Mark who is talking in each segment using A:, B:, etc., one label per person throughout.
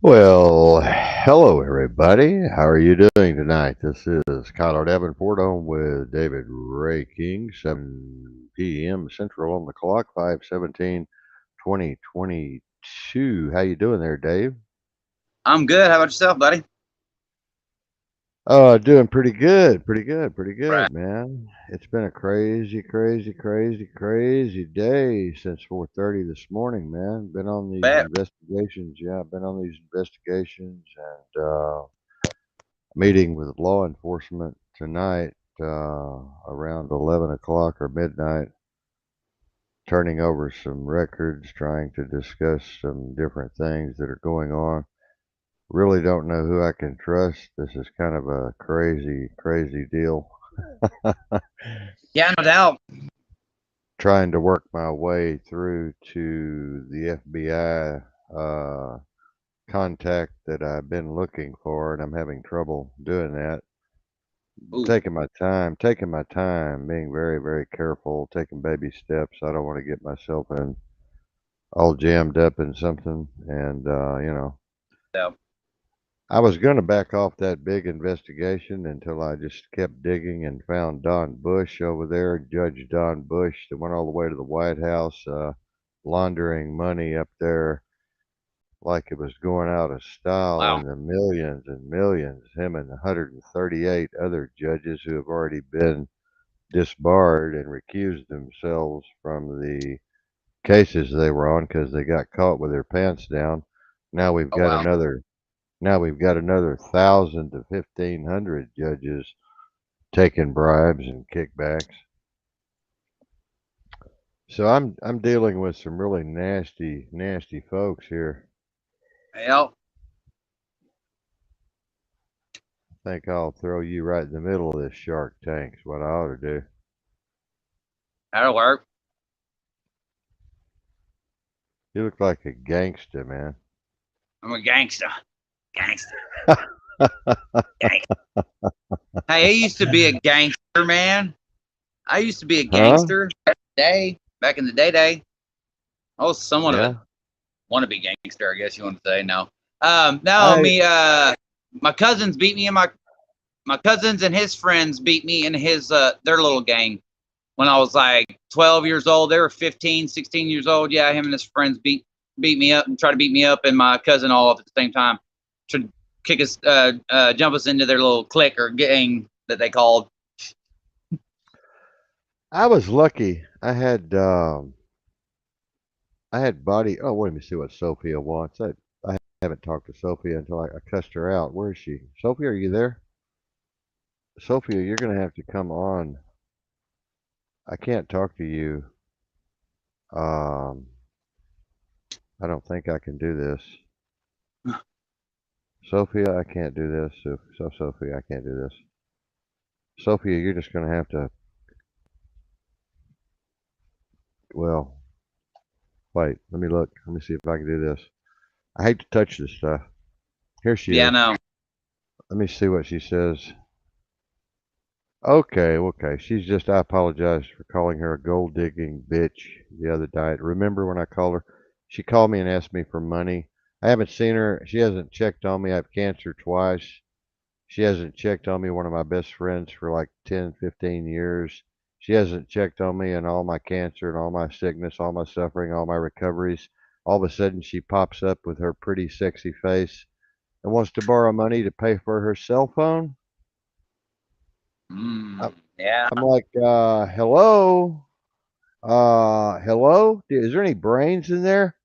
A: Well, hello everybody. How are you doing tonight? This is Kiler Davenport on with David Ray King, 7 p.m. Central on the clock, 5/17/2022. How you doing there, Dave?
B: I'm good. How about yourself, buddy?
A: Doing pretty good, pretty
B: Right.
A: good, man. It's been a crazy day since 4:30 this morning, man. Been on these
B: Bet.
A: investigations. Yeah, I've been on these investigations and meeting with law enforcement tonight around 11 o'clock or midnight, turning over some records, trying to discuss some different things that are going on. Really don't know who I can trust. This is kind of a crazy deal.
B: Yeah, no doubt.
A: Trying to work my way through to the FBI contact that I've been looking for, and I'm having trouble doing that.
B: Ooh,
A: Taking my time, being very careful, taking baby steps. I don't want to get myself in all jammed up in something. And
B: yeah.
A: I was going to back off that big investigation until I just kept digging and found Don Bush over there, Judge Don Bush, that went all the way to the White House, laundering money up there like it was going out of style
B: Wow.
A: in the millions and millions. Him and 138 other judges who have already been disbarred and recused themselves from the cases they were on because they got caught with their pants down. Now we've
B: Oh,
A: got
B: wow.
A: another. Now we've got another 1,000 to 1,500 judges taking bribes and kickbacks. So I'm dealing with some really nasty folks here.
B: Well,
A: I think I'll throw you right in the middle of this shark tank. Is what I ought to do.
B: that'll work.
A: You look like a gangster, man.
B: I'm a gangster. Gangster. Gangster. Hey, I used to be a gangster, man. I used to be a
A: Huh?
B: gangster back in the day. I was somewhat of a
A: Yeah.
B: wannabe gangster, I guess you want to say. No. No,
A: I
B: me, my cousins beat me and my cousins and his friends beat me in their little gang when I was like 12 years old. They were 15, 16 years old. Yeah, him and his friends beat me up and try to beat me up and my cousin all up at the same time. To kick us, jump us into their little clique or gang that they called.
A: I was lucky. I had body. Oh, wait, let me see what Sophia wants. I haven't talked to Sophia until I cussed her out. Where is she? Sophia, are you there? Sophia, you're gonna have to come on. I can't talk to you. Um, I don't think I can do this. Sophia, I can't do this. So Sophia, I can't do this. Sophia, you're just gonna have to. Well, wait. Let me look. Let me see if I can do this. I hate to touch this stuff. Here she
B: Yeah,
A: is.
B: no.
A: Let me see what she says. Okay. She's just. I apologize for calling her a gold digging bitch the other night. Remember when I called her? She called me and asked me for money. I haven't seen her. She hasn't checked on me. I have cancer twice. She hasn't checked on me, one of my best friends, for like 10, 15 years. She hasn't checked on me and all my cancer and all my sickness, all my suffering, all my recoveries. All of a sudden, she pops up with her pretty sexy face and wants to borrow money to pay for her cell phone. I-
B: Yeah.
A: I'm like, hello? Hello? Is there any brains in there?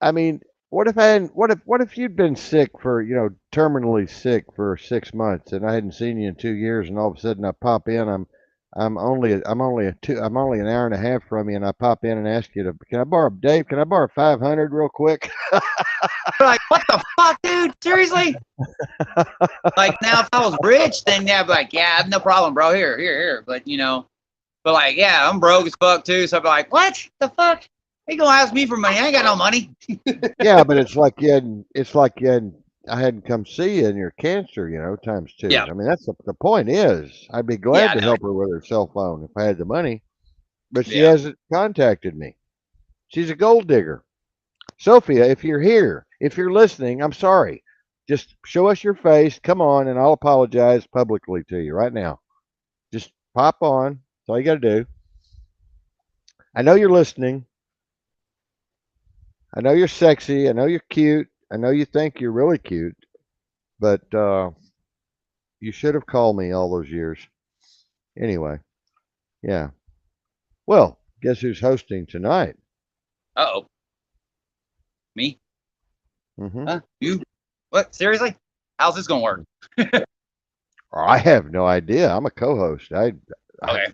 A: I mean, what if you'd been sick for, terminally sick for 6 months and I hadn't seen you in 2 years and all of a sudden I pop in, I'm only an hour and a half from you and I pop in and ask you to, can I borrow 500 real quick?
B: Like, what the fuck, dude? Seriously? Like, now if I was rich, then yeah, I'd be like, yeah, I have no problem, bro. Here. But like, yeah, I'm broke as fuck too. So I'd be like, what the fuck? He gonna ask me for money? I ain't got no money.
A: Yeah, but I hadn't come see you in your cancer, times two.
B: Yeah,
A: I mean, that's the point is, I'd be
B: yeah,
A: glad
B: I
A: to
B: know.
A: help her with her cell phone if I had the money, but she
B: Yeah,
A: hasn't contacted me. She's a gold digger. Sophia, if you're here, if you're listening, I'm sorry. Just show us your face. Come on, and I'll apologize publicly to you right now. Just pop on. That's all you got to do. I know you're listening. I know you're sexy. I know you're cute. I know you think you're really cute, but you should have called me all those years. Anyway, yeah. Well, guess who's hosting tonight?
B: Uh-oh. Me?
A: Mm-hmm.
B: Huh? You? What? Seriously? How's this gonna work?
A: I have no idea. I'm a co-host.
B: Okay.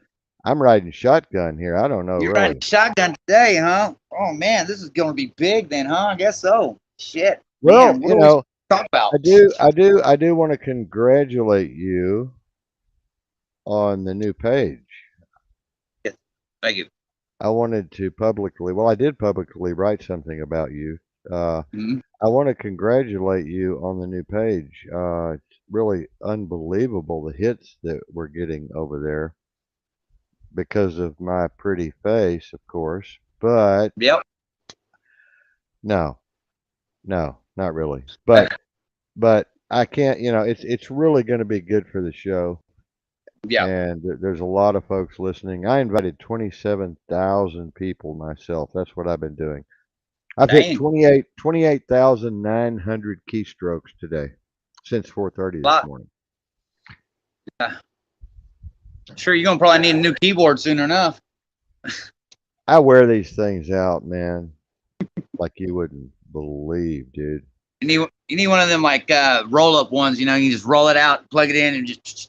A: I'm riding shotgun here. I don't know
B: You're
A: really.
B: riding shotgun today, huh? Oh man, this is gonna be big then, huh? I guess so. Shit.
A: Well,
B: Man, what do we talk about?
A: I do want to congratulate you on the new page.
B: Yes. Thank you.
A: I wanted to publicly, well, I did publicly write something about you.
B: Mhm.
A: I want to congratulate you on the new page. It's really unbelievable the hits that we're getting over there because of my pretty face, of course. But
B: Yep.
A: no, no, not really. But I can't, it's really going to be good for the show.
B: Yeah.
A: And there's a lot of folks listening. I invited 27,000 people myself. That's what I've been doing. I've hit
B: Dang.
A: 28,900 keystrokes today since 4:30 this
B: Lot.
A: morning.
B: Sure, you're gonna probably need a new keyboard soon enough.
A: I wear these things out, man, like you wouldn't believe, dude.
B: You need one of them like roll up ones. You just roll it out, plug it in,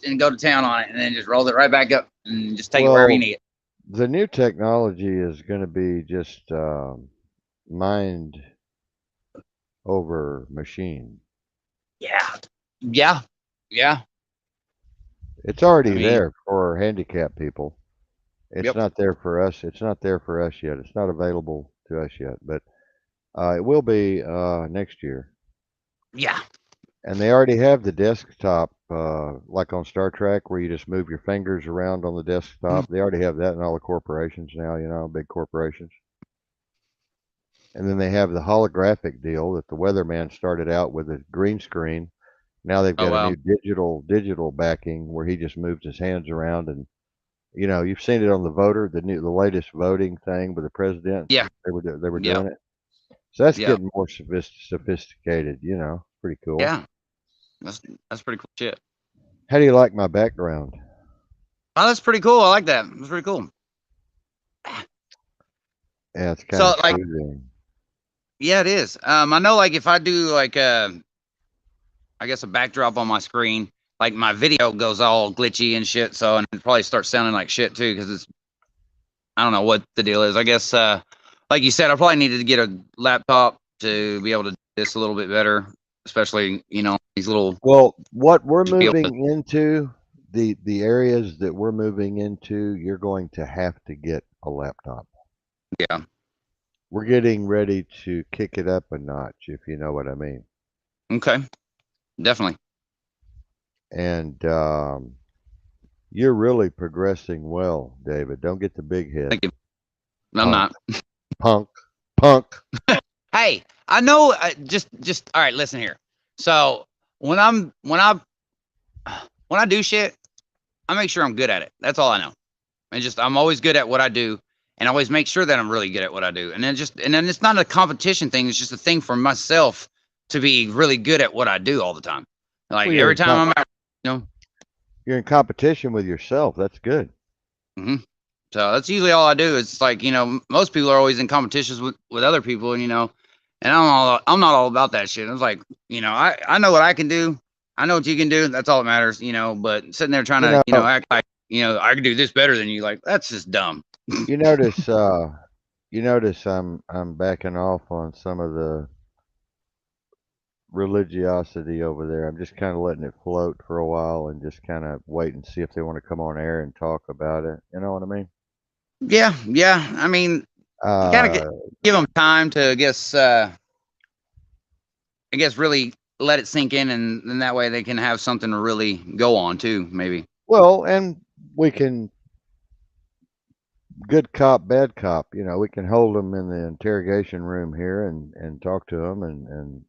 B: and go to town on it, and then just roll it right back up and just take it wherever you
A: Well,
B: need it.
A: the new technology is going to be just mind over machine.
B: Yeah. Yeah. Yeah.
A: It's already
B: I mean,
A: there for handicapped people. It's
B: yep.
A: not there for us. It's not there for us yet. It's not available to us yet, but it will be next year.
B: Yeah.
A: And they already have the desktop, like on Star Trek, where you just move your fingers around on the
B: Mm.
A: desktop. They already have that in all the corporations now, big corporations. And then they have the holographic deal that the weatherman started out with a green screen. Now they've
B: Oh
A: got a
B: wow.
A: new digital backing where he just moves his hands around, and you've seen it on the latest voting thing with the president.
B: Yeah.
A: They were
B: Yeah.
A: doing it. So that's
B: Yeah.
A: getting more sophisticated. Pretty cool.
B: Yeah. That's pretty cool shit.
A: How do you like my background?
B: Oh, that's pretty cool. I like that. That's pretty cool.
A: Yeah, it's kind
B: So
A: of
B: like,
A: soothing.
B: yeah, it is. I know like if I do like I guess a backdrop on my screen, like my video goes all glitchy and shit. So and it probably starts sounding like shit too because I don't know what the deal is. I guess like you said, I probably needed to get a laptop to be able to do this a little bit better, especially these little
A: Well, what we're
B: to be able to.
A: moving into, the areas that we're moving into, you're going to have to get a laptop.
B: Yeah.
A: We're getting ready to kick it up a notch, if you know what I mean.
B: Okay. Definitely.
A: And you're really progressing well, David. Don't get the big head.
B: Thank you. I'm
A: Punk,
B: not.
A: punk, punk.
B: Hey, I know. Just all right. Listen here. So when I do shit, I make sure I'm good at it. That's all I know. And just I'm always good at what I do, and I always make sure that I'm really good at what I do. And then it's not a competition thing. It's just a thing for myself to be really good at what I do all the time. Like
A: Well,
B: every time I'm out, you know.
A: you're in competition with yourself. That's good.
B: hmm So that's usually all I do. It's like most people are always in competitions with other people, and I'm not all about that shit. It's like I know what I can do. I know what you can do. That's all that matters, But sitting there trying
A: You
B: to
A: know,
B: act like I can do this better than you, like that's just dumb.
A: you notice I'm backing off on some of the religiosity over there. I'm just kind of letting it float for a while and just kind of wait and see if they want to come on air and talk about it. You know what I mean?
B: Yeah, yeah. I mean, you gotta
A: Uh,
B: give them time to, I guess, really let it sink in, and that way they can have something to really go on too, maybe.
A: well, and we can good cop, bad cop. You know, we can hold them in the interrogation room here and talk to them and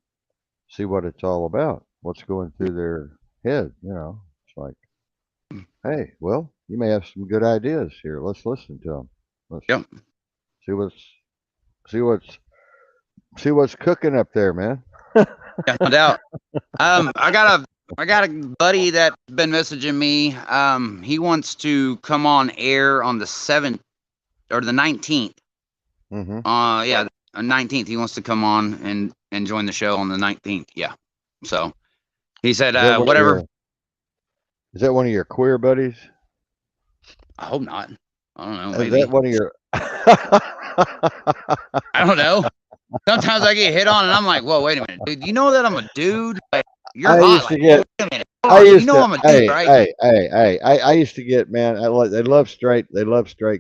A: see what it's all about. What's going through their head? You know, it's like, hey, well, you may have some good ideas here. Let's listen to them. Let's
B: Yep.
A: see what's see what's see what's cooking up there, man.
B: Yeah, no doubt. I got a buddy that's been messaging me. He wants to come on air on the 7th or the 19th.
A: Hmm.
B: Yeah, 19th. He wants to come on and join the show on the 19th. Yeah. So he said,
A: Is that one of
B: whatever.
A: your is that one of your queer buddies?
B: I hope not. I don't know.
A: Is that
B: Maybe.
A: one of your
B: I don't know. Sometimes I get hit on and I'm like, whoa, wait a minute, dude. You know that I'm a dude? Like, you're
A: I
B: hot.
A: used to
B: Like,
A: get
B: wait a minute. Hold
A: I
B: on. You
A: used
B: know
A: to
B: I'm a dude,
A: hey,
B: right?
A: hey, hey, hey. I used to get, man, they love straight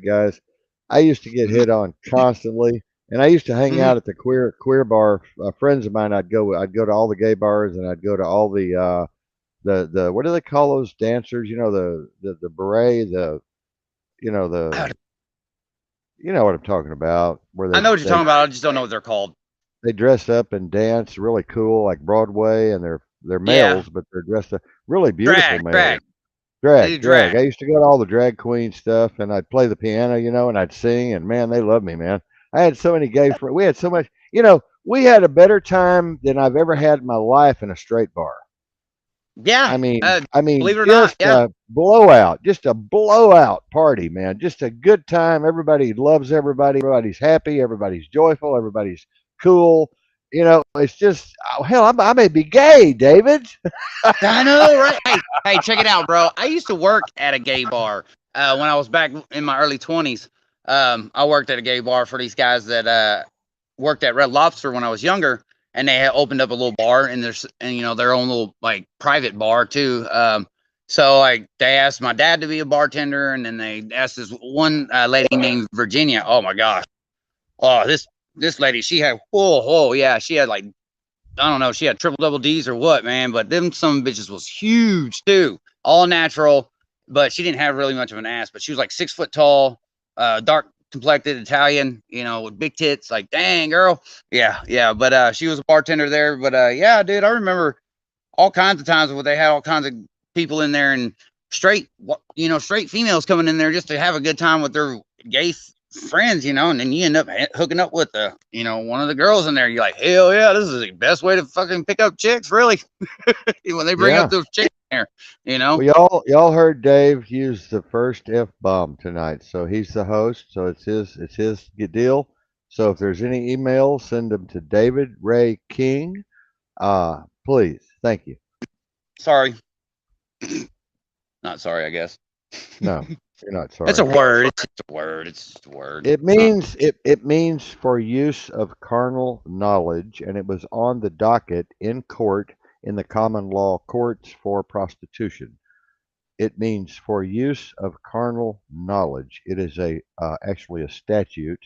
A: guys. I used to get
B: Mhm,
A: hit on constantly, and I used to hang
B: mhm.
A: out at the queer bar. Friends of mine, I'd go to all the gay bars, and I'd go to all the what do they call those dancers? You know, the beret,
B: I
A: you know what I'm talking about, where
B: I know what you're talking about. I just don't know what they're called.
A: they dress up and dance really cool, like Broadway, and they're
B: Yeah.
A: males, but they're dressed up really beautiful
B: Drag,
A: males.
B: drag. They do
A: Drag.
B: drag.
A: I used to go to all the drag queen stuff, and I'd play the piano, you know, and I'd sing, and man, they loved me, man. I had so many gay friends. We had so much, you know, we had a better time than I've ever had in my life in a straight bar.
B: Yeah.
A: I mean,
B: Believe it or not.
A: just
B: Yeah.
A: a blowout, just a blowout party, man. Just a good time. Everybody loves everybody. Everybody's happy. Everybody's joyful. Everybody's cool. You know, it's just oh, hell. I may be gay, David.
B: I know, right? Hey, check it out, bro. I used to work at a gay bar when I was back in my early 20s. I worked at a gay bar for these guys that worked at Red Lobster when I was younger, and they had opened up a little bar and there's and their own little like private bar too. So like they asked my dad to be a bartender, and then they asked this one lady named Virginia. Oh my gosh, oh this lady, she had yeah, she had like I don't know, she had triple double D's or what, man. But them some bitches was huge too, all natural. But she didn't have really much of an ass. But she was like 6 foot tall, dark complected Italian, with big tits. Like, dang girl, yeah, yeah. But she was a bartender there. But yeah, dude, I remember all kinds of times where they had all kinds of people in there and straight females coming in there just to have a good time with their gay friends, and then you end up hooking up with one of the girls in there. You're like, hell yeah, this is the best way to fucking pick up chicks, really. When they bring up
A: Yeah.
B: those chicks in there, you know.
A: Well, y'all heard Dave use the first F bomb tonight, so he's the host, so it's his deal. So if there's any emails, send them to David Ray King. Please, thank you.
B: Sorry, not sorry, I guess.
A: No, you're not
B: It's a
A: sorry.
B: word. It's just a word. It's just a word.
A: It
B: It's not.
A: means it means for use of carnal knowledge, and it was on the docket in court in the common law courts for prostitution. It means for use of carnal knowledge. It is a actually a statute.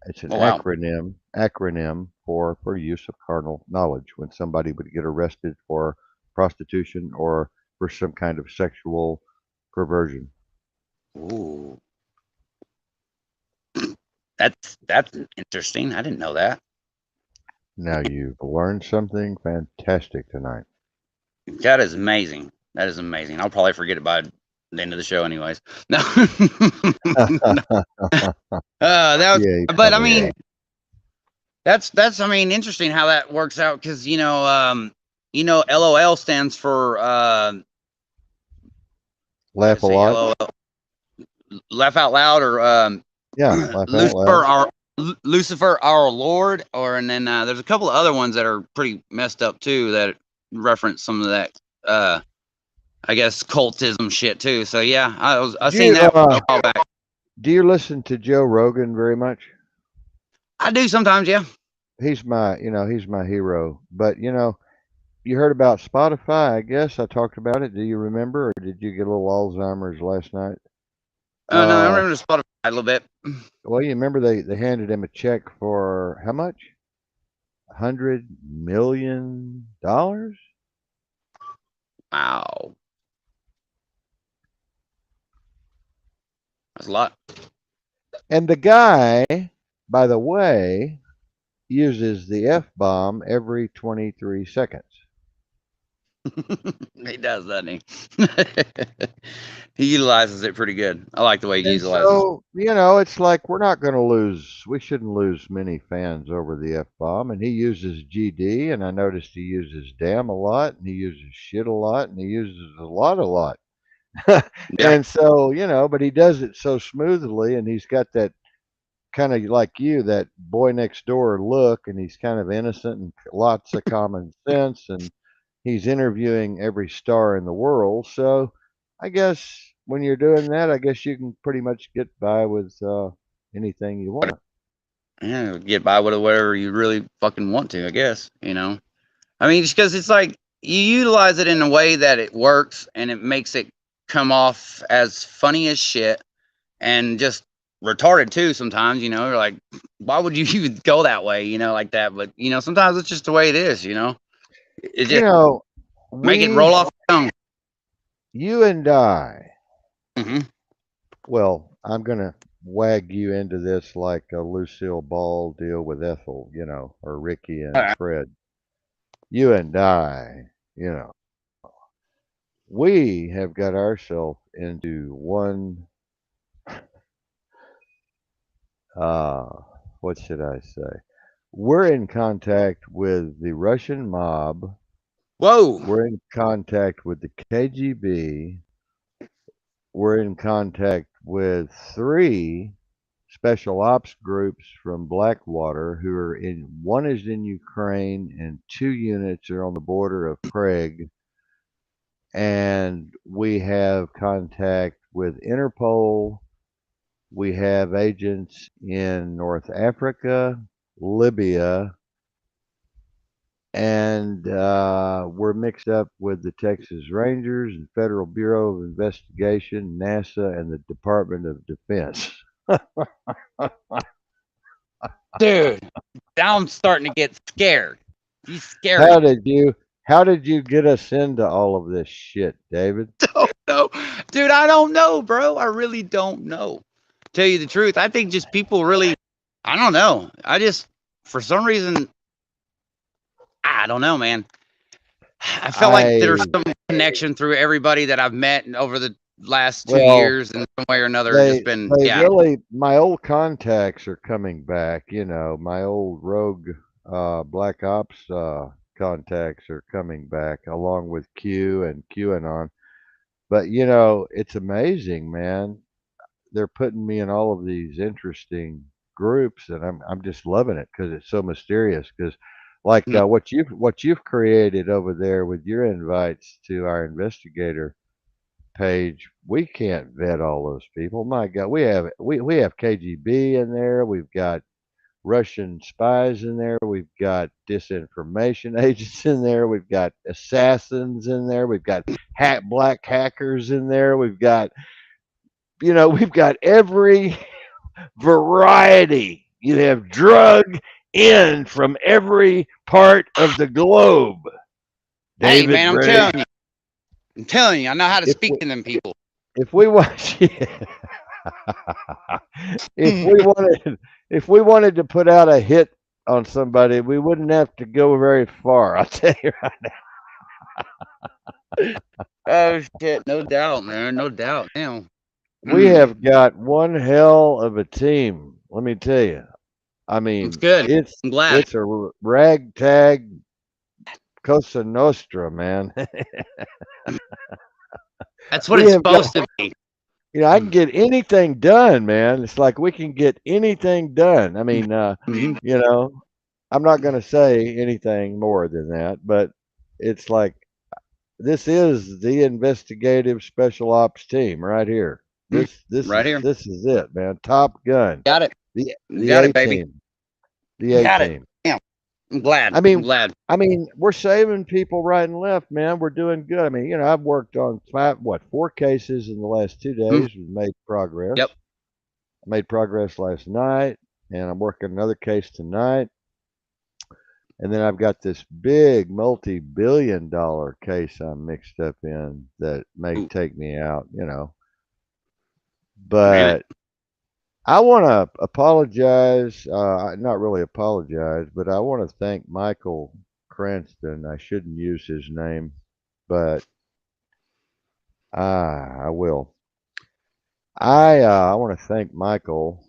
A: It's an
B: Oh wow.
A: acronym for use of carnal knowledge when somebody would get arrested for prostitution or for some kind of sexual perversion.
B: Ooh, that's interesting. I didn't know that.
A: Now you've learned something fantastic tonight.
B: That is amazing. That is amazing. I'll probably forget it by the end of the show, anyways. No, no. That was,
A: Yeah, you
B: but I
A: probably
B: mean,
A: will.
B: that's I mean, interesting how that works out because LOL stands for how to
A: Laugh a
B: say
A: lot.
B: LOL, laugh out loud, or
A: Yeah, laugh out
B: Lucifer,
A: loud.
B: our Lord, and then there's a couple of other ones that are pretty messed up too that reference some of that. I guess cultism shit too. So yeah, I
A: Do
B: seen
A: you
B: that a while back.
A: do you listen to Joe Rogan very much?
B: I do sometimes, yeah.
A: He's my hero. But you heard about Spotify, I guess. I talked about it. Do you remember, or did you get a little Alzheimer's last night?
B: Oh no, I
A: Uh,
B: remember the Spotify a little bit.
A: well, you remember they handed him a check for how much? $100 million.
B: Wow, that's a lot.
A: And the guy, by the way, uses the F bomb every 23 seconds.
B: He does, doesn't he? He utilizes it pretty good. I like the way he
A: And
B: utilizes.
A: so, it's like we're not going to we shouldn't lose many fans over the F bomb. And he uses GD, and I noticed he uses damn a lot, and he uses shit a lot, and he uses a lot.
B: Yeah.
A: And so, but he does it so smoothly, and he's got that kind of like you, that boy next door look, and he's kind of innocent and lots of common sense, and he's interviewing every star in the world. So I guess when you're doing that, I guess you can pretty much get by with anything you want.
B: Yeah, get by with whatever you really fucking want to, I guess. I mean, just because it's like you utilize it in a way that it works and it makes it come off as funny as shit and just retarded too sometimes, you're like, why would you even go that way, like that? But, sometimes it's just the way it is, It
A: You
B: just
A: know,
B: make it roll
A: we,
B: off the tongue.
A: you and I,
B: Hmm.
A: well, I'm going to wag you into this like a Lucille Ball deal with Ethel, or Ricky and Fred. You and I, you know, we have got ourselves into one, uh, what should I say? We're in contact with the Russian mob.
B: Whoa.
A: We're in contact with the KGB. We're in contact with three special ops groups from Blackwater who are one is in Ukraine and two units are on the border of Prague. And we have contact with Interpol. We have agents in North Africa, Libya, and we're mixed up with the Texas Rangers and Federal Bureau of Investigation, NASA, and the Department of Defense.
B: Dude, now I'm starting to get scared. He's
A: How
B: scary.
A: did you how did you get us into all of this shit, David?
B: Don't know. Dude, I don't know, bro. I really don't know. Tell you the truth, I think just people really, I don't know. I just, for some reason, I don't know, man. I felt like there's
A: I
B: some connection through everybody that I've met over the last two
A: well,
B: years in some way or another.
A: they
B: Just been,
A: they
B: yeah.
A: really my old contacts are coming back, my old rogue black ops contacts are coming back along with Q and QAnon. But it's amazing, man. They're putting me in all of these interesting groups, and I'm just loving it because it's so mysterious. Because like
B: Mm.
A: what you've created over there with your invites to our investigator page, we can't vet all those people. My God, we have KGB in there. We've got Russian spies in there. We've got disinformation agents in there. We've got assassins in there. We've got black hackers in there. We've got every variety. You have drug in from every part of the globe.
B: Hey,
A: David
B: man,
A: Ray,
B: I'm telling you, I know how to
A: if
B: speak
A: we
B: to them people.
A: if we watch if we wanted if we wanted to put out a hit on somebody, we wouldn't have to go very far. I'll tell you right
B: Oh shit, no doubt, man, no doubt. Now,
A: we have got one hell of a team. Let me tell you. I
B: it's
A: mean,
B: good.
A: it's
B: I'm glad.
A: it's a ragtag Cosa Nostra, man.
B: That's what
A: We
B: it's
A: have got,
B: supposed to be.
A: I can get anything done, man. It's like we can get anything done. I mean,
B: Mhm.
A: you know, I'm not going to say anything more than that, but it's like this is the investigative special ops team right here. This this
B: Right
A: is
B: here.
A: this is it, man. Top gun.
B: Got it.
A: The
B: Got
A: A
B: it, baby.
A: team. The A
B: Got it.
A: team.
B: Damn. I'm glad.
A: I
B: I'm
A: mean,
B: glad.
A: we're saving people right and left, man. We're doing good. I mean, I've worked on four cases in the last 2 days. We've made progress.
B: Yep.
A: I made progress last night, and I'm working another case tonight. And then I've got this big multi-billion-dollar case I'm mixed up in that may
B: Ooh,
A: take me out.
B: damn it.
A: But I want to apologize. Not really apologize, but I want to thank Michael Cranston. I shouldn't use his name, but I will. I want to thank Michael.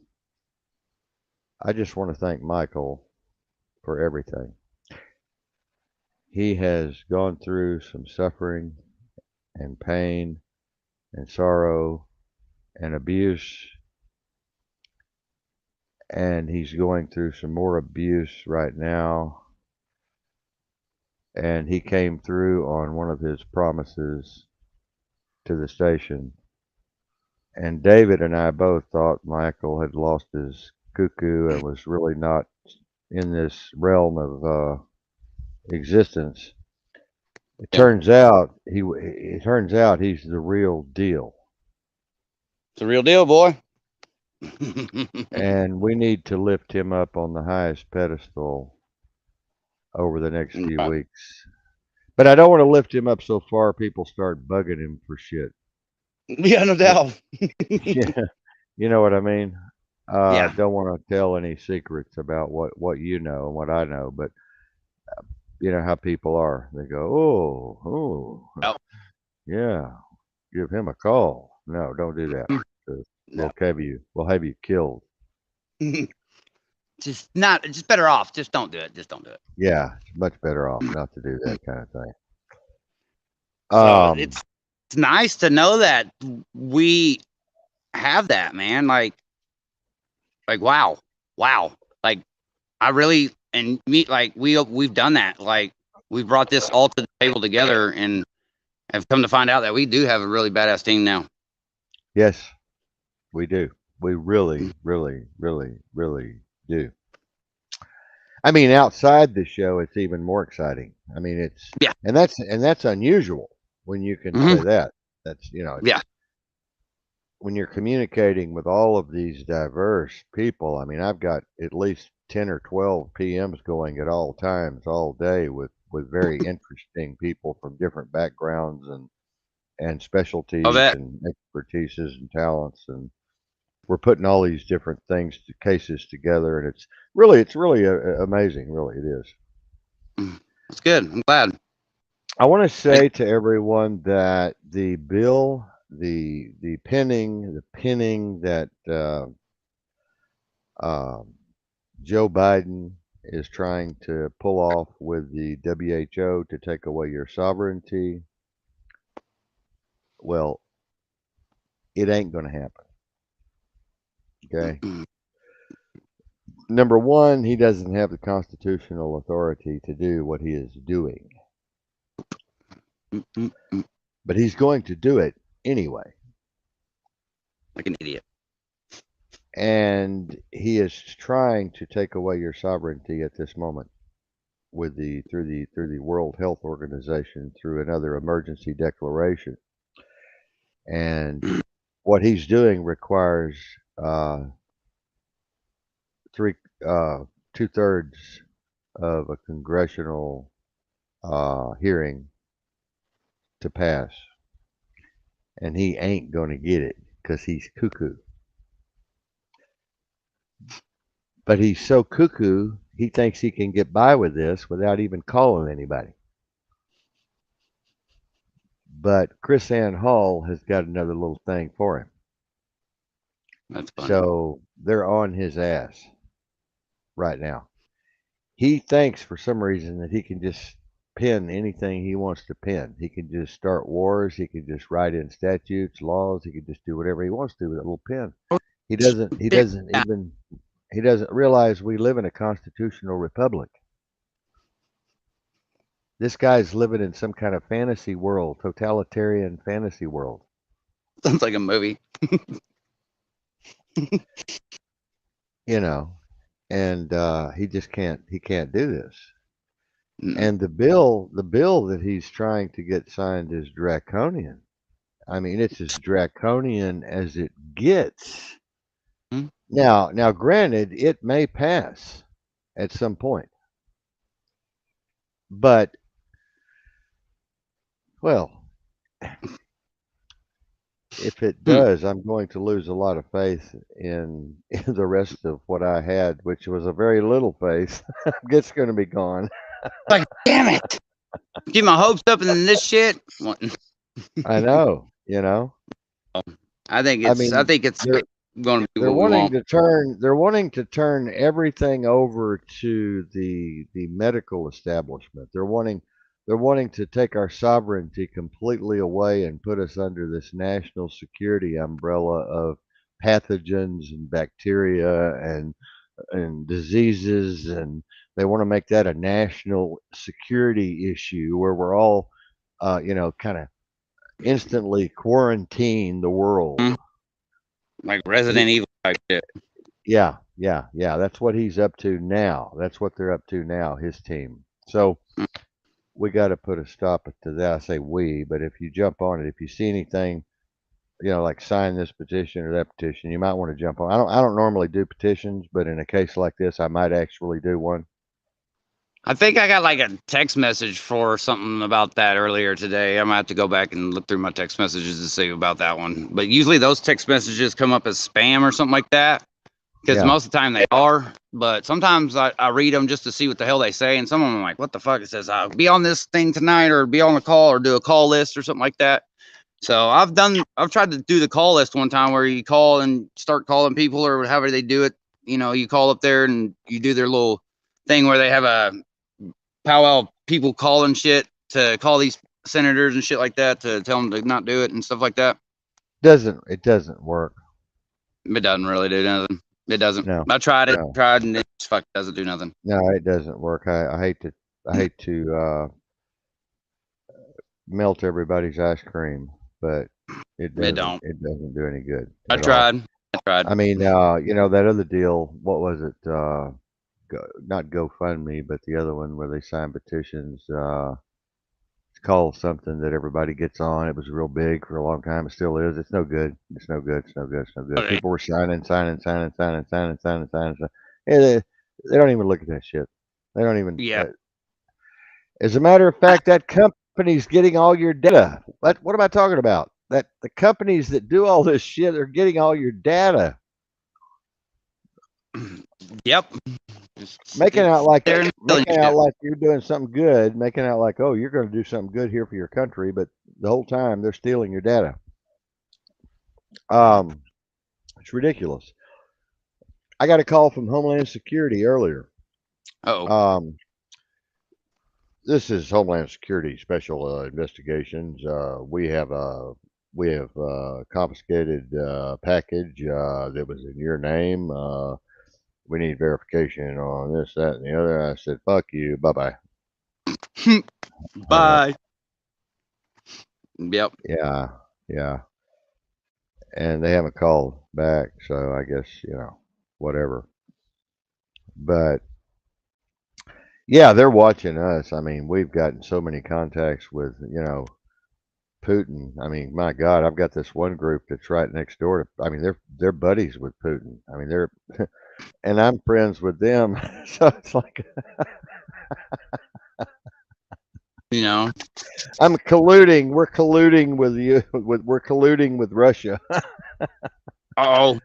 A: I just want to thank Michael for everything. He has gone through some suffering and pain and sorrow and abuse, and he's going through some more abuse right now. And he came through on one of his promises to the station. And David and I both thought Michael had lost his cuckoo and was really not in this realm of existence. It
C: Yeah.
A: turns out he's the real deal,
C: It's a real deal, boy.
A: and we need to lift him up on the highest pedestal over the next few
C: Right.
A: weeks. But I don't want to lift him up so far people start bugging him for shit.
C: Yeah, no doubt.
A: Yeah, you know what I mean.
C: Yeah.
A: Don't want to tell any secrets about what you know and what I know, but you know how people are. They go, oh,
C: Oh,
A: yeah, give him a call. No, don't do that. 'Cause
C: no.
A: we'll have you killed.
C: Just better off. Just don't do it. Just don't do it.
A: Yeah, it's much better off not to do that kind of thing.
C: So
A: Um,
C: it's nice to know that we have that, man. Like wow. Like I really and me like we've done that. Like we brought this all to the table together and have come to find out that we do have a really badass team now.
A: yes, we do. We really, really, really, really do. I mean, outside the show, it's even more exciting. I mean,
C: Yeah.
A: and that's unusual when you can say
C: Hmm.
A: that. That's
C: Yeah.
A: it's when you're communicating with all of these diverse people. I mean, I've got at least 10 or 12 PMs going at all times, all day with very interesting people from different backgrounds and
C: Of
A: specialties
C: that.
A: and expertises and talents, and we're putting all these different cases together, and it's really amazing. Really, it is.
C: That's good. I'm glad.
A: I want to
C: I,
A: say to everyone that the bill, the pinning that uh, Joe Biden is trying to pull off with the WHO to take away your sovereignty, well, it ain't going to happen. Okay.
C: mm,
A: Number one, he doesn't have the constitutional authority to do what he is doing,
C: mm, mm, mm,
A: but he's going to do it anyway.
C: like an idiot.
A: And he is trying to take away your sovereignty at this moment with the World Health Organization through another emergency declaration. And
C: Mm,
A: what he's doing requires uh, three two-thirds of a congressional hearing to pass, and he ain't going to get it because he's cuckoo. But he's so cuckoo, he thinks he can get by with this without even calling anybody. But Chris Ann Hall has got another little thing for him.
C: that's funny.
A: So they're on his ass right now. He thinks for some reason that he can just pin anything he wants to pin. He can just start wars. He can just write in statutes, laws. He can just do whatever he wants to with a little pen. He doesn't. He doesn't
C: Yeah,
A: even. He doesn't realize we live in a constitutional republic. This guy's living in some kind of fantasy world, totalitarian fantasy world.
C: sounds like a movie.
A: You know, and he just can't. He can't do this.
C: Mm,
A: And the bill that he's trying to get signed is draconian. I mean, it's as draconian as it gets.
C: mm,
A: Now, granted, it may pass at some point, but well, if it
C: Hmm.
A: does, I'm going to lose a lot of faith in the rest of what I had, which was a very little faith. It's going to be gone.
C: Like, damn it. Get my hopes up and then this shit.
A: I know, you know.
C: I think
A: I
C: I
A: mean,
C: think it's
A: they're
C: going to be
A: they're
C: what we
A: wanting
C: want.
A: to turn everything over to the medical establishment. They're wanting to take our sovereignty completely away and put us under this national security umbrella of pathogens and bacteria and diseases, and they want to make that a national security issue where we're all kind of instantly quarantine the world.
C: Mhm. Like Resident Evil type shit.
A: Yeah, yeah, yeah. That's what he's up to now. That's what they're up to now, his team. So we got to put a stop to that. I say we, but if you jump on it, if you see anything, like sign this petition or that petition, you might want to jump on. I don't normally do petitions, but in a case like this, I might actually do one.
C: I think I got like a text message for something about that earlier today. I might have to go back and look through my text messages to see about that one. But usually those text messages come up as spam or something like that. Because
A: Yeah,
C: most of the time they are, but sometimes I read them just to see what the hell they say, and some of them I'm like, what the fuck? It says, be on this thing tonight, or be on the call, or do a call list, or something like that. So I've tried to do the call list one time where you call and start calling people, or however they do it. You call up there and you do their little thing where they have a powwow of people calling shit to call these senators and shit like that to tell them to not do it and stuff like that.
A: it doesn't work.
C: It doesn't really do nothing. It doesn't.
A: No,
C: I
A: no,
C: tried, and it just fuck doesn't do nothing.
A: no, it doesn't work. I hate to melt everybody's ice cream, but it
C: It
A: doesn't
C: don't.
A: it doesn't do any good
C: I
A: at all.
C: tried. I tried.
A: I mean, that other deal, what was it? Not GoFundMe, but the other one where they sign petitions. It's called something that everybody gets on. It was real big for a long time. It still is. It's no good. It's no good. It's no good. It's no good.
C: Okay.
A: People were signing. Yeah, they don't even look at that shit. They don't even.
C: Yeah.
A: As a matter of fact, that company's getting all your data. What am I talking about? That the companies that do all this shit are getting all your data,
C: Yep.
A: making out like
C: They're killing
A: making out
C: shit.
A: like you're doing something good, making out like, oh, you're going to do something good here for your country, but the whole time they're stealing your data. Um, it's ridiculous. I got a call from Homeland Security earlier.
C: Oh.
A: Um, this is Homeland Security Special Investigations. We have confiscated package that was in your name. We need verification on this, that, and the other. I said, fuck you. Bye bye. Hung up.
C: Bye. Yep.
A: Yeah. Yeah. And they haven't called back. So I guess, whatever. But yeah, they're watching us. I mean, we've gotten so many contacts with, Putin. I mean, my God, I've got this one group that's right next door to, I mean, they're buddies with Putin. I mean, and I'm friends with them. So it's like
C: You know.
A: I'm colluding. We're colluding with you. We're colluding with Russia.
C: Oh,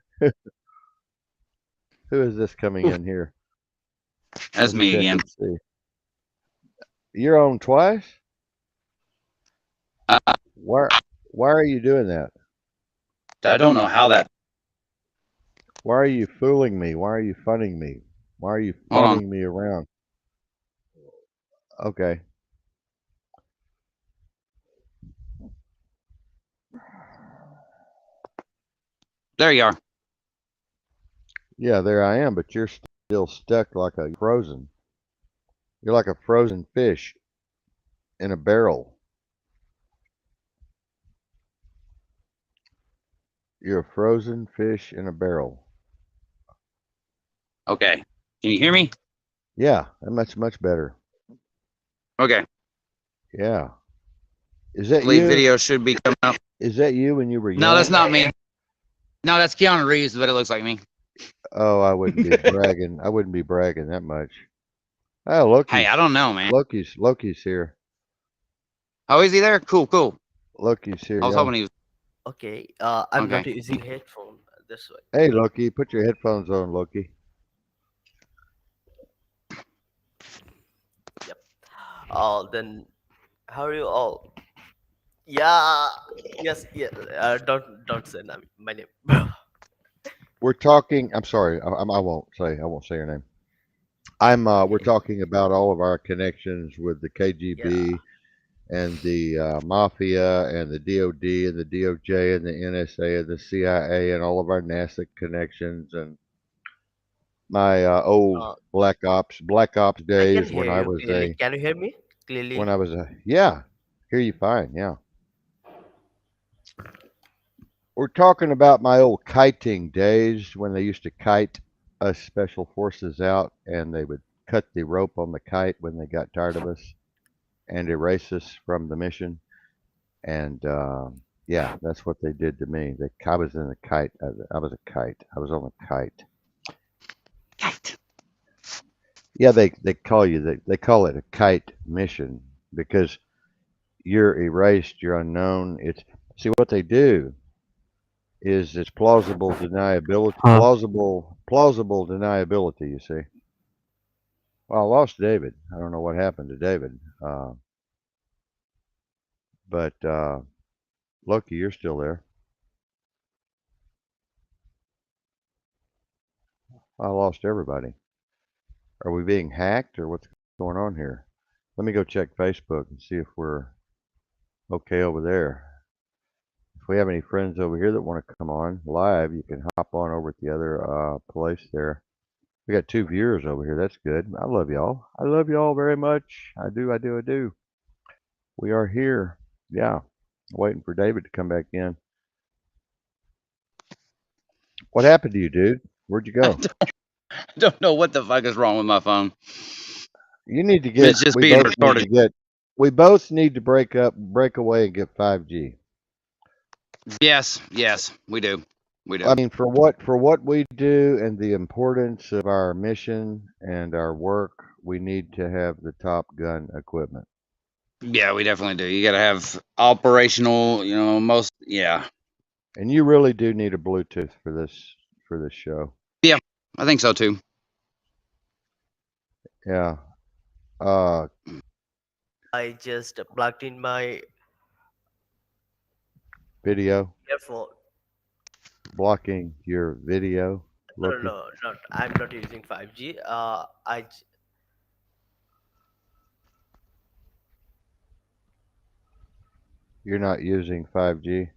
A: Who is this coming in here?
C: that's
A: Let's
C: me
A: check
C: again.
A: and see. You're on twice?
C: Uh,
A: Why why are you doing that?
C: I don't know how that.
A: Why are you fooling me? Why are you funning me? Why are you
C: Hold on.
A: funning me around? Okay.
C: There you are.
A: Yeah, there I am, but you're still stuck like a frozen. You're like a frozen fish in a barrel. You're a frozen fish in a barrel.
C: Okay. Can you hear me?
A: Yeah, much better.
C: Okay.
A: Yeah. Is that
C: Leave
A: you?
C: video should be coming up.
A: Is that you when you were young?
C: No, that's not me. No, that's Keanu Reeves, but it looks like me.
A: Oh, I wouldn't be bragging. I wouldn't be bragging that much. Oh, Loki's
C: Hey, I don't know, man.
A: Loki's here.
C: Oh, is he there? Cool, cool.
A: Loki's here.
C: I was
A: Y'all,
C: hoping he was.
D: Okay. I'm not
C: Okay.
D: using headphone. That's why.
A: Hey, Loki, put your headphones on, Loki.
D: Yep. Then how are you all? Yeah. Yes. Yeah. Don't say my name.
A: We're talking. I'm sorry. I won't say. I won't say your name. I'm. We're
D: Okay.
A: talking about all of our connections with the
D: Yeah.
A: KGB and the mafia and the DOD and the DOJ and the NSA and the CIA and all of our NASA connections and my old
D: Uh,
A: Black Ops
D: I can
A: days
D: hear you clearly. Can you hear me
A: when
D: clearly?
A: I was a yeah. Hear you fine. Yeah. We're talking about my old kiting days when they used to kite us special forces out and they would cut the rope on the kite when they got tired of us and erase us from the mission. And yeah, that's what they did to me. I was in a kite. I was a kite. I was on a kite.
C: Right.
A: Yeah, they call it a kite mission because you're erased, you're unknown. It's see what they do is it's
D: Huh.
A: plausible deniability. You see. Well, I lost David. I don't know what happened to David. But Loki, you're still there. I lost everybody. Are we being hacked or what's going on here? Let me go check Facebook and see if we're okay over there. If we have any friends over here that want to come on live, you can hop on over at the other place there. We got 2 viewers over here. That's good. I love y'all. I love y'all very much. I do. I do. I do. We are here. Yeah. Waiting for David to come back in. What happened to you, dude? Where'd you
C: I
A: go?
C: don't know what the fuck is wrong with my phone.
A: You need to
C: It's
A: get.
C: just
A: We
C: being
A: both need
C: retarded.
A: to get. We both need to break away and get 5G.
C: Yes, yes, we do. We
A: I
C: do.
A: mean, for what we do and the importance of our mission and our work, we need to have the Top Gun equipment.
C: Yeah, we definitely do. You got to have operational, most, yeah.
A: And you really do need a Bluetooth for this show.
C: Yeah, I think so too.
A: Yeah. Uh,
D: I just plugged in my
A: video
D: earphone.
A: blocking your video,
D: No, no,
A: Loki.
D: no, not. I'm not using 5G.
A: You're not using 5G.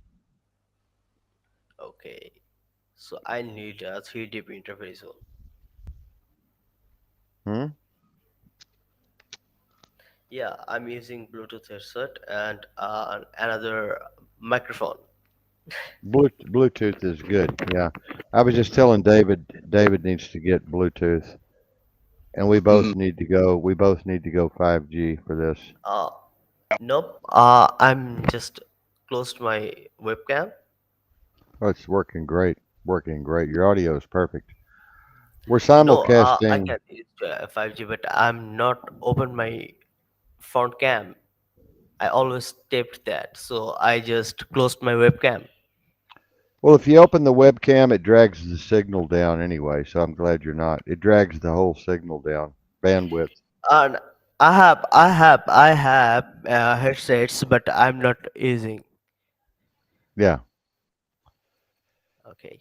D: Okay. So I need a 3D printer very soon.
A: Hmm.
D: Yeah, I'm using Bluetooth headset and another microphone.
A: Bluetooth is good. Yeah. I was just telling David. David needs to get Bluetooth, and we
C: Mhm.
A: both need to go. We both need to go 5G for this.
D: Uh, nope. I'm just closed my webcam.
A: Oh, it's working great. Working great. Your audio is perfect. We're
D: No, I
A: simulcasting.
D: can use 5G, but I'm not open my front cam. I always taped that, so I just closed my webcam.
A: Well, if you open the webcam, it drags the signal down anyway. So I'm glad you're not. It drags the whole signal down. Bandwidth.
D: And I have headsets, but I'm not using.
A: Yeah.
D: Okay.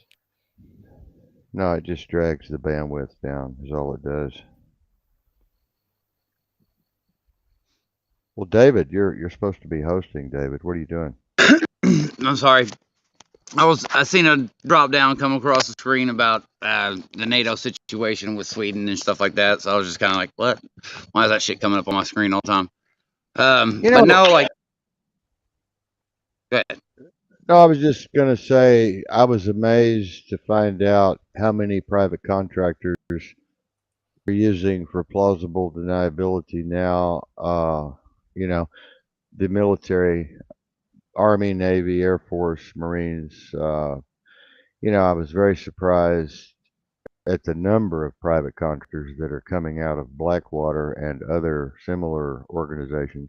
A: No, it just drags the bandwidth down. Is all it does. Well, David, you're supposed to be hosting. David, what are you doing?
C: I'm sorry. I seen a drop down come across the screen about the NATO situation with Sweden and stuff like that. So I was just kind of like, what? Why is that shit coming up on my screen all the time?
A: You
C: But
A: know,
C: no, like, go ahead.
A: no, I was just gonna say I was amazed to find out how many private contractors we're using for plausible deniability now. You know, the military, Army, Navy, Air Force, Marines. I was very surprised at the number of private contractors that are coming out of Blackwater and other similar organizations.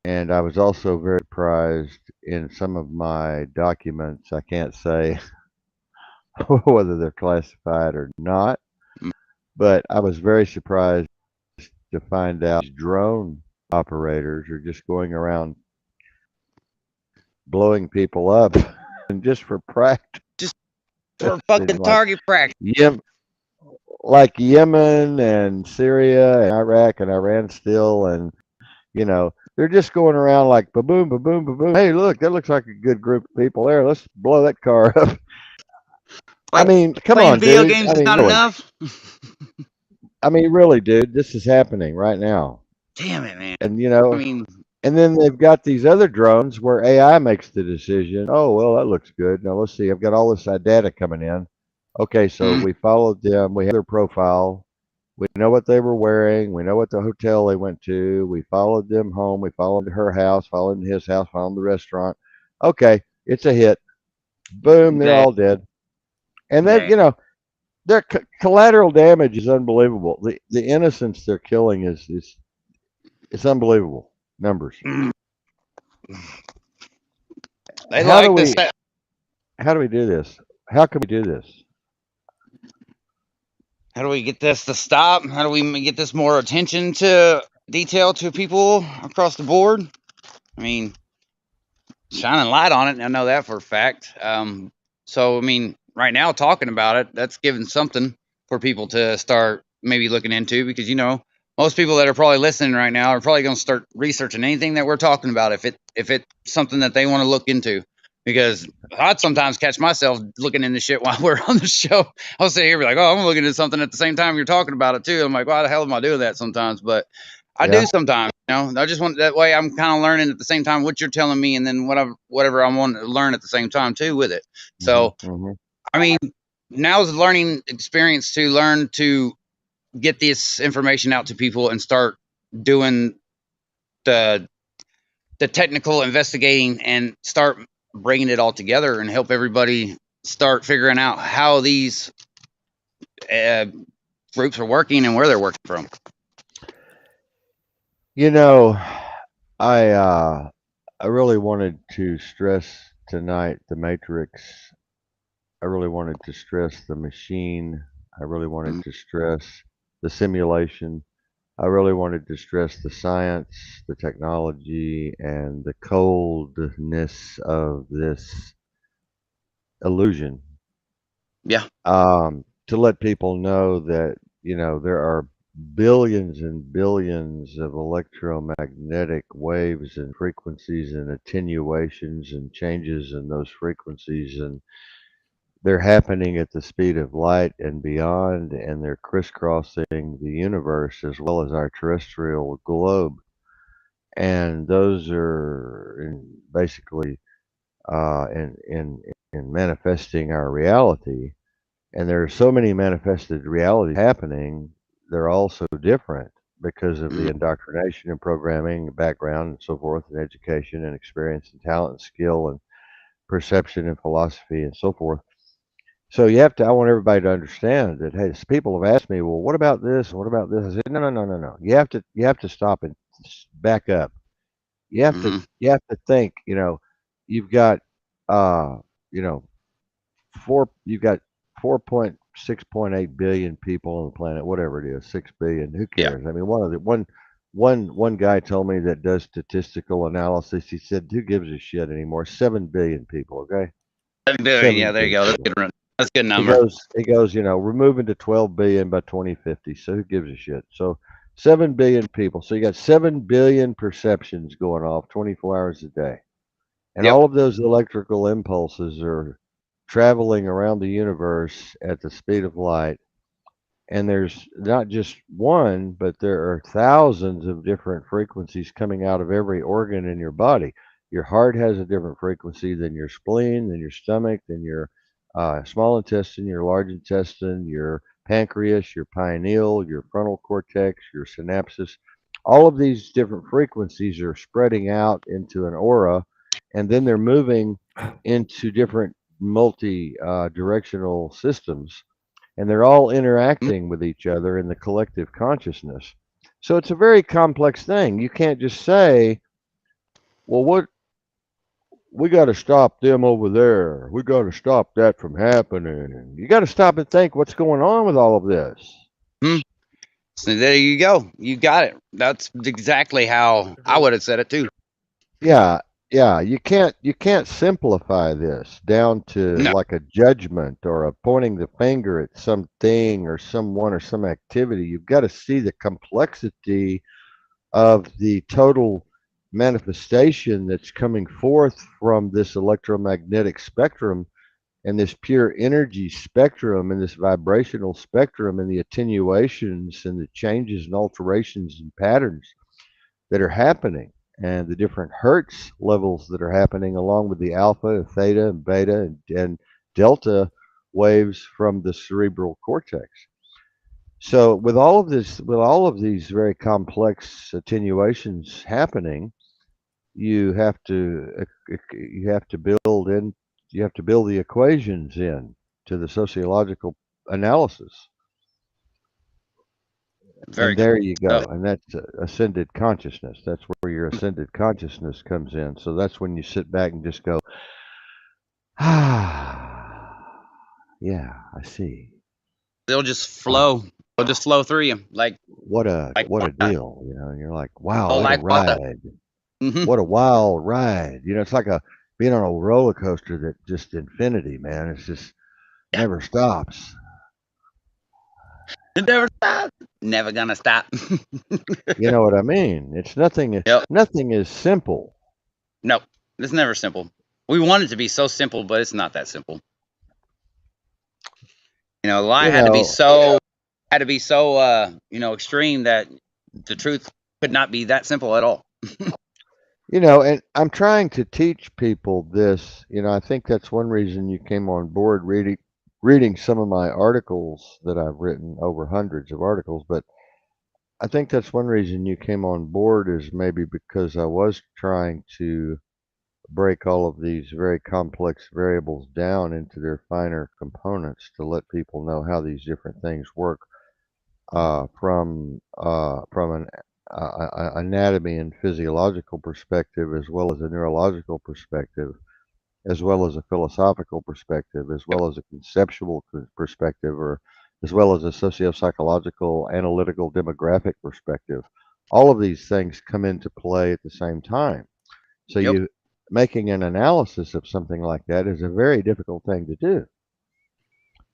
A: And I was also very surprised in some of my documents. I can't say whether they're classified or not,
C: Mm.
A: but I was very surprised to find out these drone operators are just going around blowing people up and just for practice.
C: Just for
A: And
C: fucking target practice.
A: like Yemen and Syria and Iraq and Iran still, and they're just going around like ba boom, ba boom, ba boom. Hey, look, that looks like a good group of people there. Let's blow that car up. I
C: Like
A: mean, come
C: playing
A: on,
C: video
A: dude.
C: games is not
A: Really.
C: enough.
A: I mean, really, dude. This is happening right now.
C: Damn it, man.
A: And
C: I mean,
A: and then they've got these other drones where AI makes the decision. Oh, well, that looks good. Now let's see. I've got all this data coming in. Okay, so
C: mm,
A: we followed them. We have their profile. We know what they were wearing. We know what the hotel they went to. We followed them home. We followed her house, followed his house, followed the restaurant. Okay, it's a hit. Boom, they're
C: exactly.
A: all dead. And then,
C: Exactly.
A: their collateral damage is unbelievable. The innocents they're killing is it's unbelievable numbers.
C: Mm. They
A: How do
C: like this.
A: we how do we do this? How can we do this?
C: How do we get this to stop? How do we get this more attention to detail to people across the board? I mean, shining light on it. I know that for a fact. So I mean, right now talking about it, that's giving something for people to start maybe looking into, because most people that are probably listening right now are probably going to start researching anything that we're talking about if it's something that they want to look into. Because I'd sometimes catch myself looking into shit while we're on the show. I'll sit here and be like, oh, I'm looking at something at the same time you're talking about it too. I'm like, why the hell am I doing that sometimes? But I
A: Yeah.
C: do sometimes. I just want that way. I'm kind of learning at the same time what you're telling me, and then whatever I want to learn at the same time too with it.
A: Hmm.
C: So
A: Hmm.
C: I mean, now is a learning experience to learn to get this information out to people and start doing the technical investigating and start bringing it all together and help everybody start figuring out how these uh, groups are working and where they're working from.
A: You know, I really wanted to stress tonight the matrix. I really wanted to stress the machine. I really wanted
C: Mm,
A: to stress the simulation. I really wanted to stress the science, the technology, and the coldness of this illusion.
C: yeah.
A: To let people know that, there are billions and billions of electromagnetic waves and frequencies and attenuations and changes in those frequencies, and they're happening at the speed of light and beyond, and they're crisscrossing the universe as well as our terrestrial globe. And those are basically in manifesting our reality. And there are so many manifested realities happening. They're all so different because of the
C: Mm,
A: indoctrination and programming, background, and so forth, and education and experience and talent and skill and perception and philosophy and so forth. So I want everybody to understand that, hey, people have asked me, well, what about this? What about this? I said, no, no, no, no, no. You have to stop and back up. You have to,
C: mm,
A: you have to think, you've got, uh, you know, you've got 4.6.8 billion people on the planet, whatever it is, 6 billion. Who
C: yeah.
A: cares? I mean, one guy told me that does statistical analysis. He said, who gives a shit anymore? 7 billion people. Okay,
C: Yeah,
A: seven
C: there you
A: billion
C: go.
A: people.
C: That's a good
A: He
C: number.
A: goes, he goes, we're moving to 12 billion by 2050. So who gives a shit? So 7 billion people. So you got 7 billion perceptions going off 24 hours a day. And
C: Yep.
A: all of those electrical impulses are traveling around the universe at the speed of light. And there's not just one, but there are thousands of different frequencies coming out of every organ in your body. Your heart has a different frequency than your spleen, than your stomach, than your small intestine, your large intestine, your pancreas, your pineal, your frontal cortex, your synapses. All of these different frequencies are spreading out into an aura, and then they're moving into different multi directional systems, and they're all
C: Mm,
A: interacting with each other in the collective consciousness. So it's a very complex thing. You can't just say, well, what we got to stop them over there. We got to stop that from happening. You got to stop and think what's going on with all of this.
C: Hmm. So there you go. You got it. That's exactly how I would have said it too.
A: Yeah, yeah, you can't simplify this down to
C: No,
A: like a judgment or a pointing the finger at something or someone or some activity. You've got to see the complexity of the total manifestation that's coming forth from this electromagnetic spectrum and this pure energy spectrum and this vibrational spectrum and the attenuations and the changes and alterations and patterns that are happening and the different hertz levels that are happening along with the alpha and theta and beta and delta waves from the cerebral cortex. So with all of these very complex attenuations happening, you have to you have to build in you have to build the equations in to the sociological analysis.
C: very
A: And
C: good
A: there you
C: stuff.
A: go. And that's ascended consciousness. That's where your ascended consciousness comes in. So that's when you sit back and just go, ah, yeah, I see.
C: They'll just
A: Wow,
C: flow. They'll just flow through you like
A: what a
C: water.
A: deal. And you're like, wow,
C: Oh,
A: what a
C: like water.
A: ride.
C: Hmm.
A: What a wild ride. It's like a being on a roller coaster that just infinity, man. It's just
C: Yeah.
A: never stops.
C: It never stops. Never gonna stop.
A: You know what I mean? It's
C: Yep.
A: nothing is simple.
C: No, it's never simple. We want it to be so simple, but it's not that simple. A lie
A: You know,
C: had to be so extreme that the truth could not be that simple at all.
A: and I'm trying to teach people this. I think that's one reason you came on board reading some of my articles that I've written over hundreds of articles, but I think that's one reason you came on board is maybe because I was trying to break all of these very complex variables down into their finer components to let people know how these different things work from an anatomy and physiological perspective, as well as a neurological perspective, as well as a philosophical perspective, as well as a conceptual perspective, or as well as a socio-psychological, analytical, demographic perspective. All of these things come into play at the same time. So
C: Yep.
A: you making an analysis of something like that is a very difficult thing to do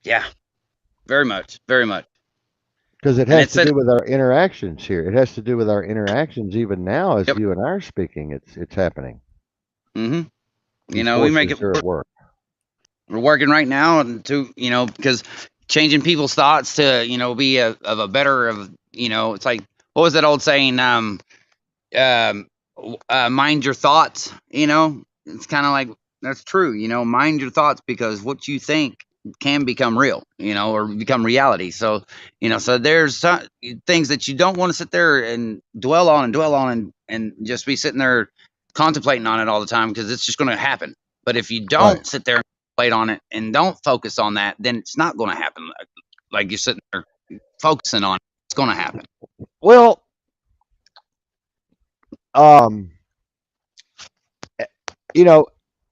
C: Yeah. Very much. Very much.
A: because it
C: And
A: has
C: it's
A: to
C: a
A: do with our interactions here. It has to do with our interactions even now as
C: yep.
A: you and I are speaking. It's happening.
C: Hmm.
A: These
C: We make
A: forces
C: it.
A: are at work.
C: We're working right now and to because changing people's thoughts to be of a better of it's like what was that old saying um mind your thoughts. It's kind of like that's true. Mind your thoughts because what you think can become real, or become reality. So so there's some things that you don't want to sit there and dwell on and just be sitting there contemplating on it all the time because it's just going to happen. But if you
A: Right.
C: don't sit there and contemplate on it and don't focus on that, then it's not going to happen like you're sitting there focusing on it. It's going to happen.
A: Well, um, you know,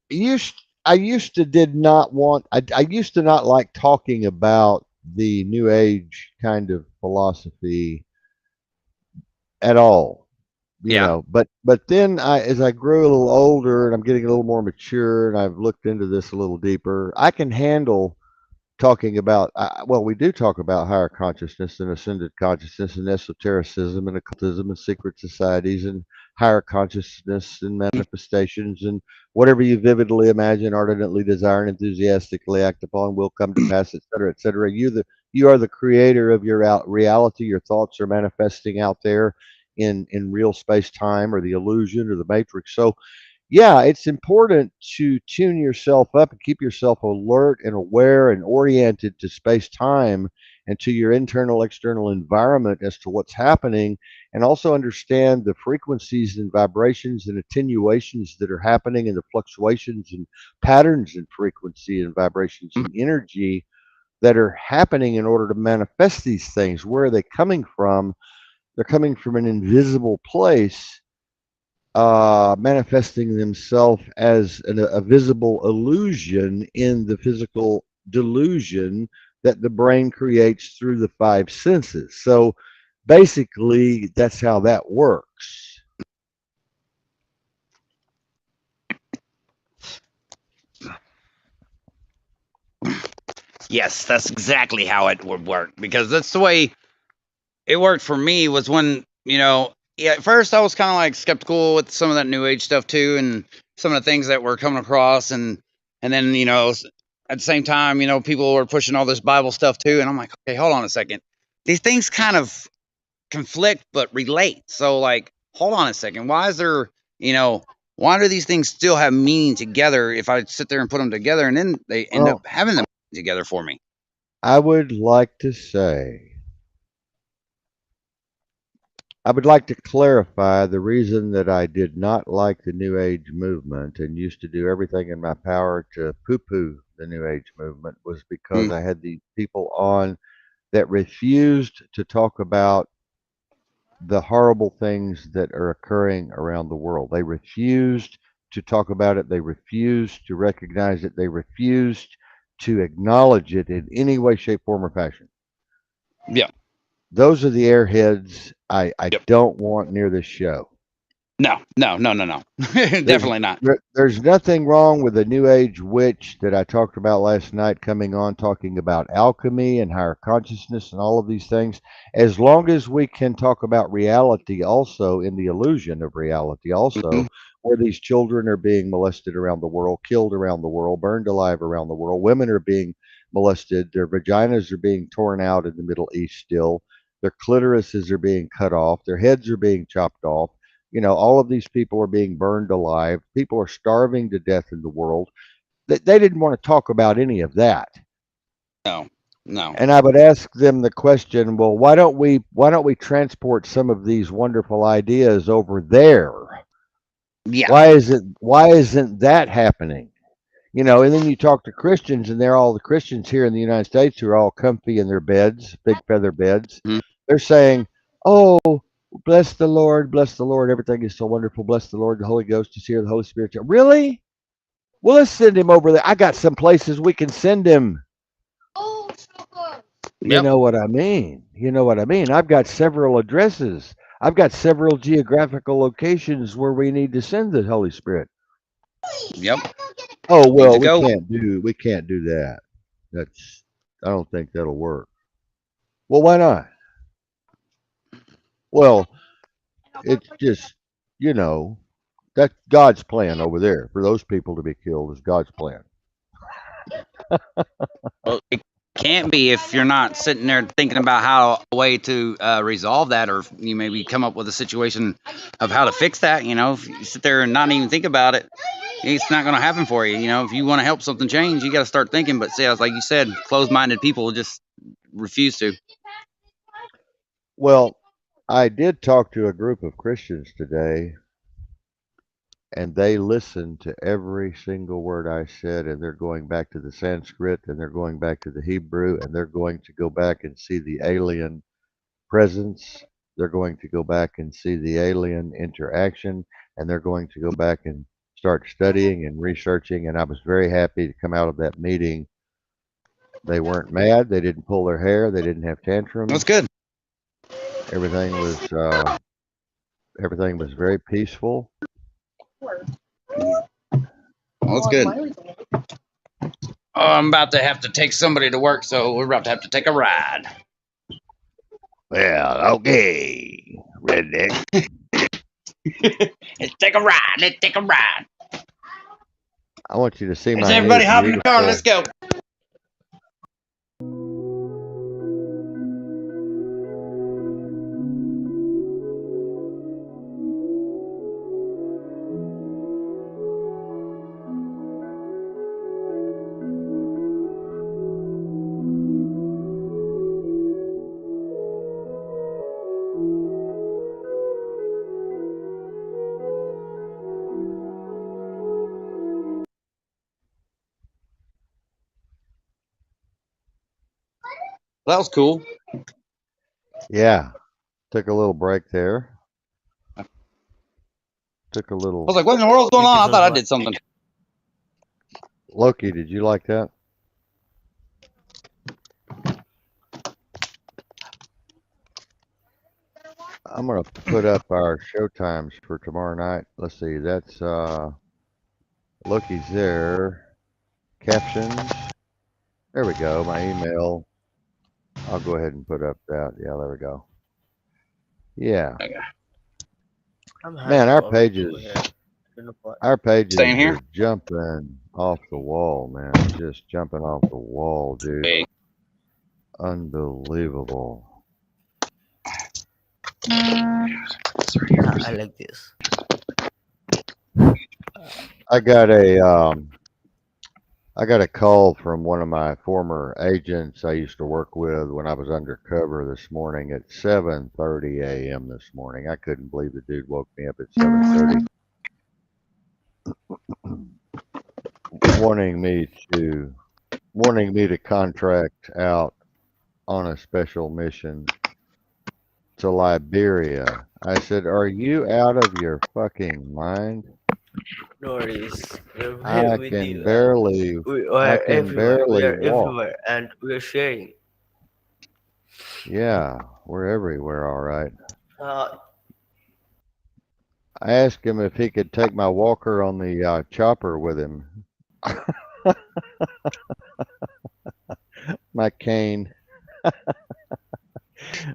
A: used I used to did not want I used to not like talking about the new age kind of philosophy at all.
C: Yeah.
A: But then as I grew a little older and I'm getting a little more mature and I've looked into this a little deeper, I can handle talking about well, we do talk about higher consciousness and ascended consciousness and esotericism and occultism and secret societies and higher consciousness and manifestations and whatever you vividly imagine, ardently desire, and enthusiastically act upon will come to pass, etc., etc. You are the creator of your reality. Your thoughts are manifesting out there in real space time or the illusion or the matrix. So yeah, it's important to tune yourself up and keep yourself alert and aware and oriented to space time and to your internal external environment as to what's happening, and also understand the frequencies and vibrations and attenuations that are happening and the fluctuations and patterns in frequency and vibrations
C: Mhm.
A: and energy that are happening in order to manifest these things. Where are they coming from? They're coming from an invisible place manifesting themselves as a visible illusion in the physical delusion that the brain creates through the five senses. So basically, that's how that works.
C: Yes, that's exactly how it would work, because that's the way it worked for me. Was when, yeah, at first I was kind of like skeptical with some of that new age stuff too, and some of the things that we're coming across, and then at the same time, people were pushing all this Bible stuff too, and I'm like, okay, hold on a second, these things kind of conflict but relate. So like, hold on a second, why is there, why do these things still have meaning together if I sit there and put them together, and then they end up
A: Well,
C: having them together for me?
A: I would like to say, I would like to clarify the reason that I did not like the New Age movement and used to do everything in my power to poo poo the New Age movement was because
C: Mm,
A: I had these people on that refused to talk about the horrible things that are occurring around the world. They refused to talk about it. They refused to recognize it. They refused to acknowledge it in any way, shape, form, or fashion.
C: yeah.
A: Those are the airheads I
C: Yep.
A: don't want near this show.
C: No, no, no, no, no.
A: There's
C: Definitely not.
A: there's nothing wrong with the New Age witch that I talked about last night coming on talking about alchemy and higher consciousness and all of these things. As long as we can talk about reality also in the illusion of reality
C: Mhm.
A: also, where these children are being molested around the world, killed around the world, burned alive around the world, women are being molested, their vaginas are being torn out in the Middle East still, their clitorises are being cut off, their heads are being chopped off, all of these people are being burned alive. People are starving to death in the world. They didn't want to talk about any of that.
C: No, no.
A: And I would ask them the question, well, why don't we transport some of these wonderful ideas over there?
C: Yeah.
A: Why isn't that happening? And then you talk to Christians, and they're all the Christians here in the United States who are all comfy in their beds, big feather beds.
C: Mhm.
A: They're saying, "Oh, bless the Lord, everything is so wonderful. Bless the Lord, the Holy Ghost is here, the Holy Spirit." Really? Well, let's send him over there. I got some places we can send him. You
C: Yep.
A: know what I mean? You know what I mean? I've got several addresses. I've got several geographical locations where we need to send the Holy Spirit.
C: Yep.
A: Oh
C: Needs
A: well,
C: to go.
A: we can't do that. That's I don't think that'll work. Well, why not? Well, it's just you know that's God's plan over there for those people to be killed is God's plan.
C: Well, it can't be if you're not sitting there thinking about how a way to resolve that, or you maybe come up with a situation of how to fix that. If you sit there and not even think about it, it's not going to happen for you. If you want to help something change, you got to start thinking. But see, like you said, closed-minded people just refuse to.
A: Well, I did talk to a group of Christians today, and they listened to every single word I said, and they're going back to the Sanskrit, and they're going back to the Hebrew, and they're going to go back and see the alien presence. They're going to go back and see the alien interaction, and they're going to go back and start studying and researching. And I was very happy to come out of that meeting. They weren't mad. They didn't pull their hair. They didn't have
C: That's
A: tantrums.
C: good.
A: Everything was uh, everything was very peaceful.
C: Well, that's good. Oh, I'm about to have to take somebody to work, so we're about to have to take a ride.
A: Well, okay, redneck.
C: Let's take a ride. Let's take a ride.
A: I want you to see
C: Let's
A: my new
C: everybody hop in the car. Let's
A: beautiful.
C: go. That was cool.
A: Yeah, took a little break there. Took a
B: I was
A: little.
B: like, what in the world's going
D: Thank you
B: on? I
D: so
B: thought I
D: much.
B: did something.
A: Loki, did you like that? I'm gonna put up our show times for tomorrow night. Let's see. That's Loki's there. Captions. There we go. My email. I'll go ahead and put up that. Yeah, there we go. Yeah.
B: Okay.
D: I'm
A: Man,
D: having problems over here. I don't know what.
A: our
B: Same
A: pages
B: here.
A: are jumping off the wall, man. Just jumping off the wall, dude.
B: Hey.
A: Unbelievable.
D: Yeah, I like this.
A: I got a I got a call from one of my former agents I used to work with when I was undercover this morning at 7:30 a.m. this morning. I couldn't believe the dude woke me up at 7:30 wanting me to wanting me to contract out on a special mission to Liberia. I said, "Are you out of your fucking mind?
D: No worries. We're here
A: I
D: with
A: can
D: you, and
A: barely
D: we
A: I
D: are
A: can
D: everywhere. We
A: barely
D: are
A: walk."
D: everywhere, and we are sharing.
A: Yeah, we're everywhere, all right.
D: Uh,
A: I asked him if he could take my walker on the chopper with him. My cane,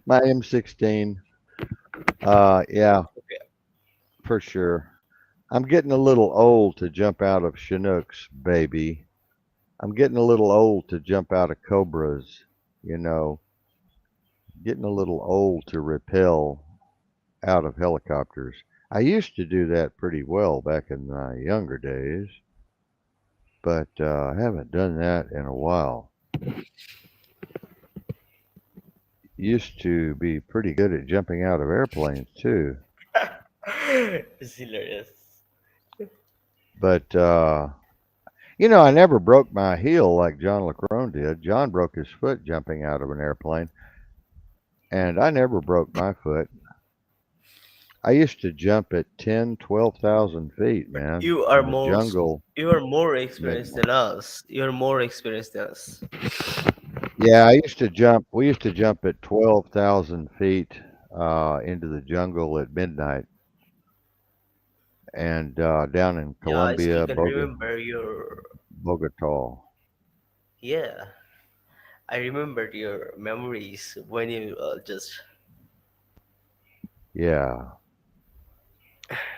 A: my M16. Yeah, for sure. I'm getting a little old to jump out of Chinooks, baby. I'm getting a little old to jump out of Cobras, you know, getting a little old to rappel out of helicopters. I used to do that pretty well back in my younger days, but I haven't done that in a while. Used to be pretty good at jumping out of airplanes too,
D: it's hilarious.
A: but you know, I never broke my heel like John LaCrone did. John broke his foot jumping out of an airplane, and I never broke my foot. I used to jump at 10, 12,000 feet, man,
D: You are
A: in the
D: most.
A: jungle.
D: You are more
A: Ma-
D: experienced than us. You are more experienced than us.
A: Yeah, I used to jump. We used to jump at 12,000 feet into the jungle at midnight, and down in
D: Yeah, I still
A: Colombia,
D: can remember your.
A: Bogota.
D: Yeah, I remembered your memories when you just.
A: Yeah,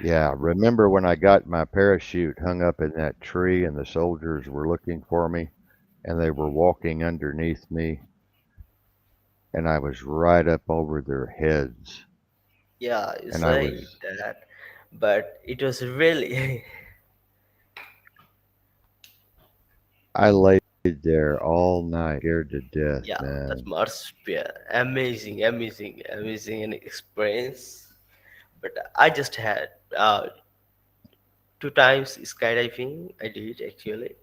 A: yeah. Remember when I got my parachute hung up in that tree and the soldiers were looking for me and they were walking underneath me and I was right up over their heads
D: Yeah, you
A: and I
D: say
A: was
D: that, but it was really.
A: I laid there all night scared to death,
D: Yeah, that
A: man.
D: must be an amazing, amazing, amazing an experience. But I just had two times skydiving. I did actually.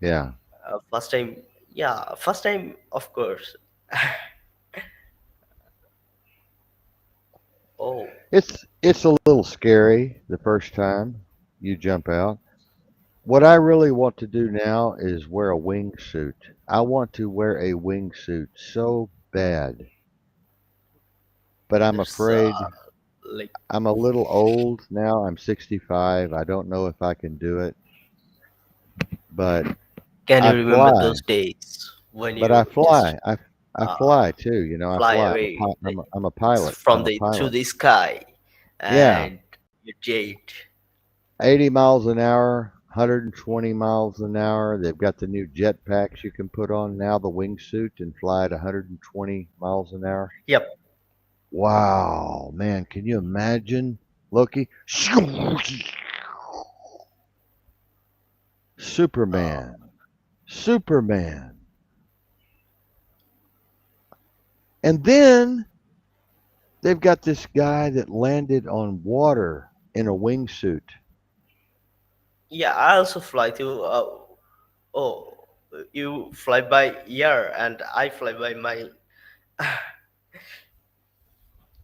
A: Yeah.
D: First time, yeah, first time, of course. Oh,
A: It's a little scary the first time you jump out. What I really want to do now is wear a wingsuit. I want to wear a wingsuit so bad, but I'm
D: there's
A: afraid
D: like,
A: I'm a little old now. I'm 65. I don't know if I can do it, but
D: can you
A: I
D: remember
A: fly.
D: those days when
A: But I
D: you just
A: fly. I
D: uh,
A: fly too. You know, I
D: fly
A: fly.
D: away
A: I'm a pilot.
D: from
A: I'm a
D: the through
A: pilot.
D: the sky
A: Yeah,
D: and you jet?
A: 80 miles an hour, 120 miles an hour. They've got the new jet packs you can put on now, the wingsuit, and fly at 120 miles an hour.
D: Yep.
A: Wow, man, can you imagine, Loki?
D: Uh,
A: Superman. Superman. And then they've got this guy that landed on water in a wingsuit.
D: yeah, I also fly to. Oh, you fly by air and I fly by my.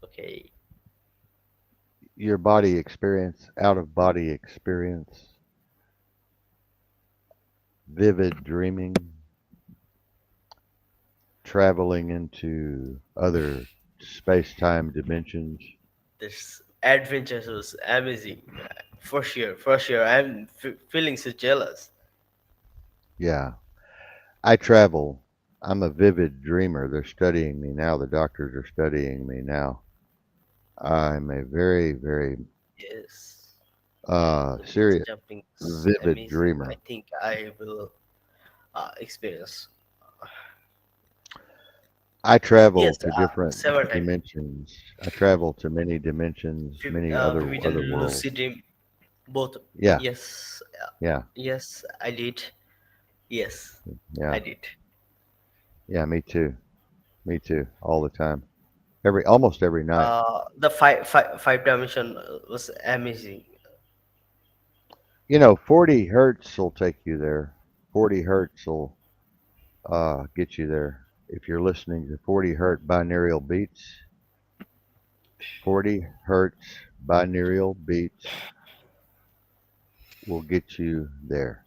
D: Okay.
A: your body experience, out of body experience, vivid dreaming, traveling into other space time dimensions.
D: This adventure was amazing, for sure, for sure. I'm feeling so jealous.
A: Yeah, I travel. I'm a vivid dreamer. They're studying me now. The doctors are studying me now. I'm a very, very
D: Yes, the base
A: serious
D: jumping is
A: vivid
D: amazing. I
A: dreamer.
D: think I will experience.
A: I travel
D: Yes,
A: to different
D: several times.
A: dimensions. I travel to many dimensions, many
D: Vivid and
A: other worlds.
D: lucid dream, both.
A: Yeah,
D: Yes,
A: yeah,
D: yes, I did. Yes,
A: yeah,
D: I did.
A: yeah. Me too. Me too. All the time. Almost every night.
D: The five dimension was amazing.
A: 40 hertz will take you there. 40 hertz will get you there. If you're listening to 40 hertz binaural beats, 40 hertz binaural beats will get you there.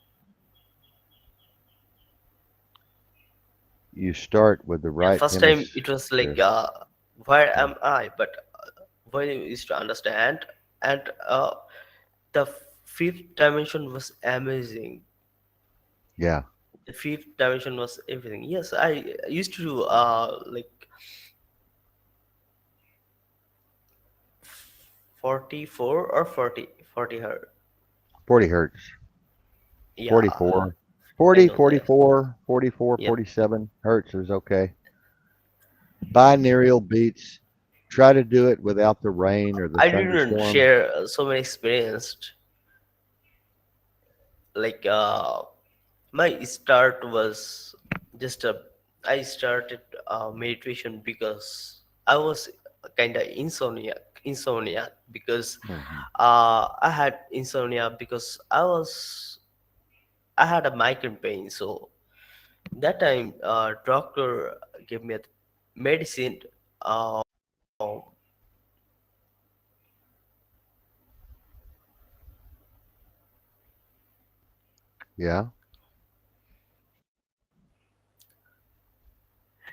A: You start with the
D: Yeah,
A: right
D: first time it was like,
A: hemisphere.
D: where
A: Yeah.
D: am I? But when you used to understand, and the fifth dimension was amazing.
A: Yeah.
D: The fifth dimension was everything. Yes, I used to do like 44 or 40 hertz.
A: 40 hertz.
D: Yeah,
A: 44.
D: I
A: 40,
D: know that.
A: 44, 44,
D: Yeah,
A: 47 hertz is okay. Binaural beats. Try to do it without the rain or the
D: I didn't
A: thunderstorm.
D: share so many experience. Like my start was just a. I started meditation because I was kind of insomnia because
A: Hmm.
D: I had insomnia because I had a migraine pain. So that time, doctor gave me a medicine. Uh,
A: Yeah.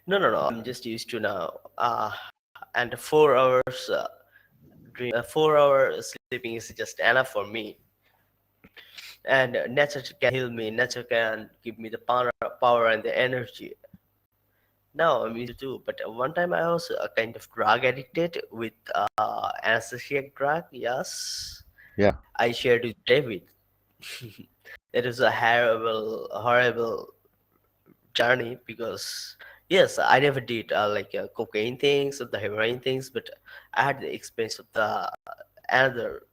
D: no, no, no. I'm just used to now. And 4 hours 4 hour sleeping is just enough for me. And nature can heal me. Nature can give me the power and the energy. Now I'm used to, but one time I was kind of drug addicted with anesthesia drug. Yes,
A: Yeah.
D: I shared with David. It was a horrible, horrible journey because yes, I never did like cocaine things or the heroin things, but I had the experience of the another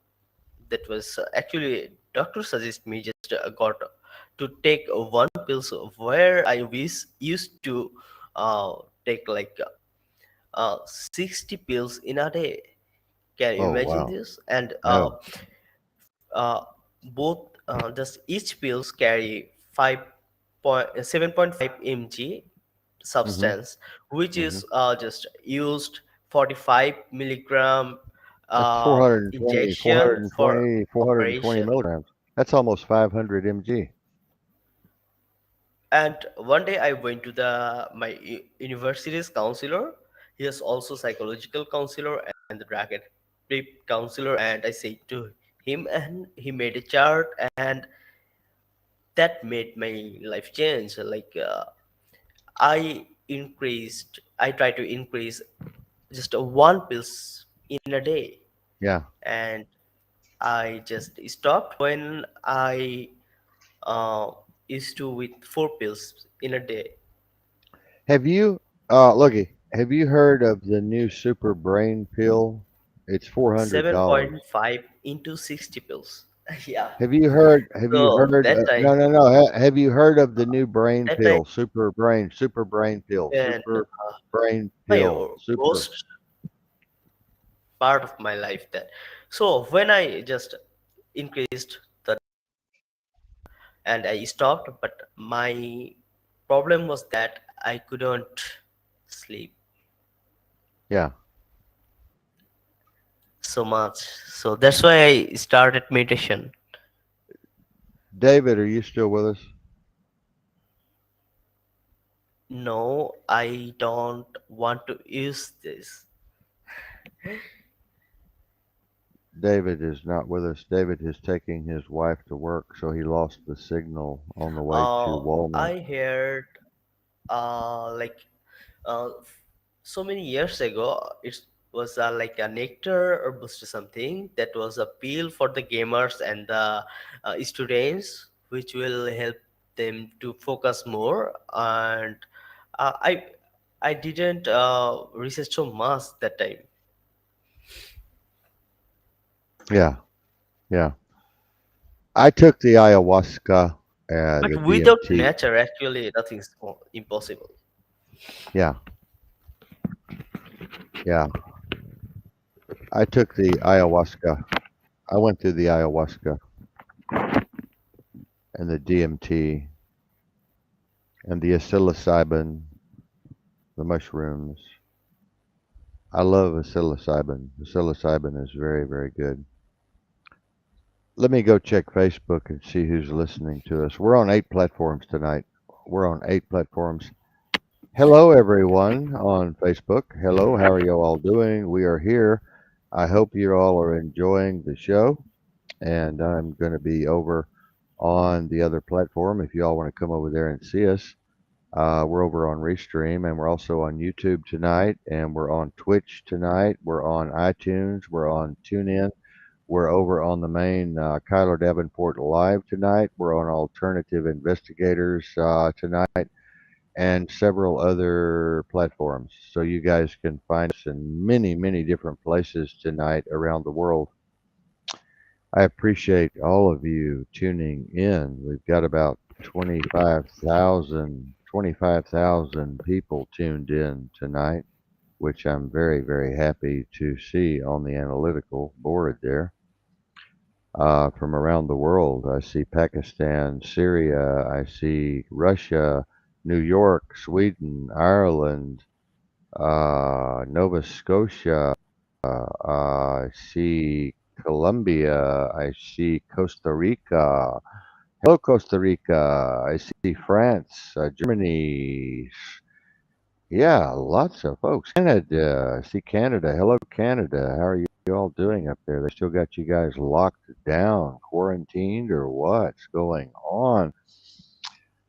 D: that was actually doctor suggest me just got to take one pills where I used to uh, take like 60 pills in a day. Can you
A: Oh,
D: imagine
A: wow.
D: this? And
A: No.
D: uh, both just each pills carry 7.5 mg
A: Hmm.
D: substance, which
A: Hmm.
D: is just used 45 milligram
A: That's 420,
D: injection for
A: 420
D: operation.
A: milligrams. That's almost 500 mg.
D: And one day I went to the my university's counselor. He is also psychological counselor and the dragon trip counselor. And I said to him, and he made a chart, and that made my life change. Like I try to increase just one pills in a day,
A: Yeah.
D: and I just stopped when I uh, used to with 4 pills in a day.
A: Have you, looky, have you heard of the new super brain pill? It's $400.
D: 7.5 into 60 pills. Yeah.
A: Have you
D: So
A: heard,
D: that time,
A: no, no, no. Have you heard of the new brain
D: that time,
A: pill? Super brain pill,
D: and
A: super brain
D: my
A: pill, super.
D: worst part of my life that. So when I just increased the and I stopped, but my problem was that I couldn't sleep.
A: Yeah.
D: so much. So that's why I started meditation.
A: David, are you still with us?
D: No, I don't want to use this.
A: David is not with us. David is taking his wife to work, so he lost the signal on the way to Walnut.
D: I heard like so many years ago it was like a nectar or boost or something that was a pill for the gamers and the students which will help them to focus more. And I didn't research so much that time.
A: Yeah, yeah. I took the ayahuasca,
D: But
A: the
D: without
A: DMT.
D: nature actually nothing's impossible.
A: Yeah, yeah. I took the ayahuasca. I went through the ayahuasca and the DMT and the psilocybin, the mushrooms. I love psilocybin. The psilocybin is very, very good. Let me go check Facebook and see who's listening to us. We're on 8 platforms tonight. We're on 8 platforms. Hello, everyone on Facebook. Hello, how are you all doing? We are here. I hope you all are enjoying the show. And I'm going to be over on the other platform if you all want to come over there and see us. We're over on Restream, and we're also on YouTube tonight, and we're on Twitch tonight. We're on iTunes. We're on TuneIn. We're over on the main Kiler Davenport Live tonight. We're on Alternative Investigators tonight, and several other platforms. So you guys can find us in many, many different places tonight around the world. I appreciate all of you tuning in. We've got about 25,000 people tuned in tonight, which I'm very, very happy to see on the analytical board there. From around the world, I see Pakistan, Syria, I see Russia, New York, Sweden, Ireland, Nova Scotia, I see Colombia. I see Costa Rica. Hello, Costa Rica. I see France, Germany. Yeah, lots of folks. Canada. I see Canada. Hello, Canada. How are you all doing up there? They still got you guys locked down, quarantined, or what's going on?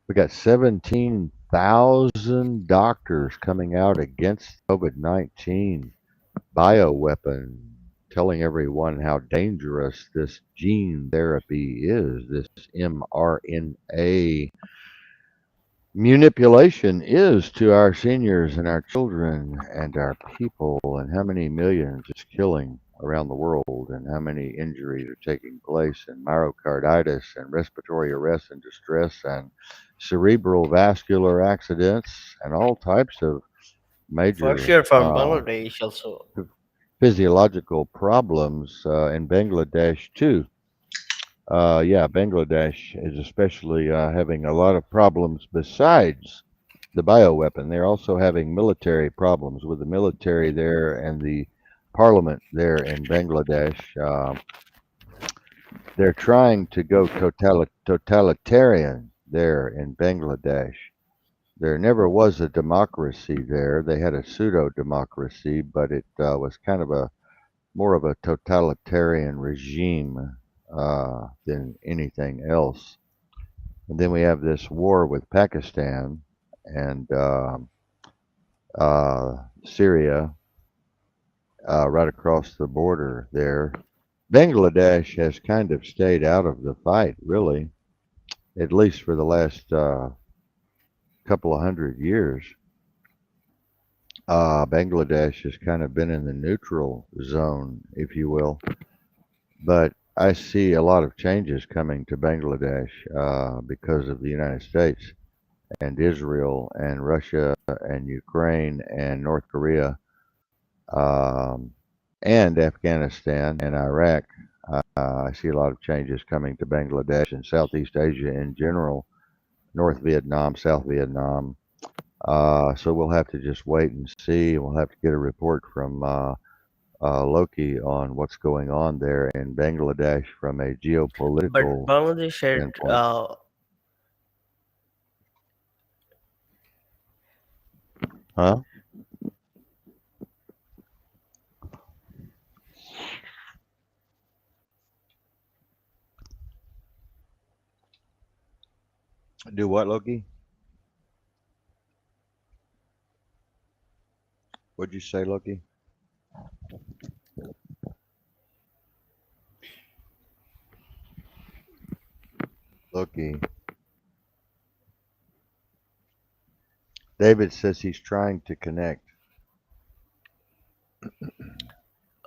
A: We got 17,000 doctors coming out against COVID-19 bioweapon, telling everyone how dangerous this gene therapy is, this mRNA manipulation is to our seniors and our children and our people, and how many millions it's killing around the world, and how many injuries are taking place, and myocarditis, and respiratory arrest and distress, and cerebral vascular accidents, and all types of
D: For
A: major
D: sure, from Bangladesh also.
A: physiological problems in Bangladesh too. Yeah, Bangladesh is especially having a lot of problems besides the bioweapon. They're also having military problems with the military there and the parliament there in Bangladesh. They're trying to go totalitarian there in Bangladesh. There never was a democracy there. They had a pseudo democracy, but it was kind of a more of a totalitarian regime than anything else. And then we have this war with Pakistan and Syria right across the border there. Bangladesh has kind of stayed out of the fight, really, at least for the last couple of 100 years. Bangladesh has kind of been in the neutral zone, if you will. But I see a lot of changes coming to Bangladesh because of the United States and Israel and Russia and Ukraine and North Korea um, and Afghanistan and Iraq. I see a lot of changes coming to Bangladesh and Southeast Asia in general, North Vietnam, South Vietnam. So we'll have to just wait and see. We'll have to get a report from Loki on what's going on there in Bangladesh from a
D: But
A: geopolitical
D: Bangladesh had
A: standpoint. Huh? Do what, Loki? What'd you say, Loki? Loki. David says he's trying to connect.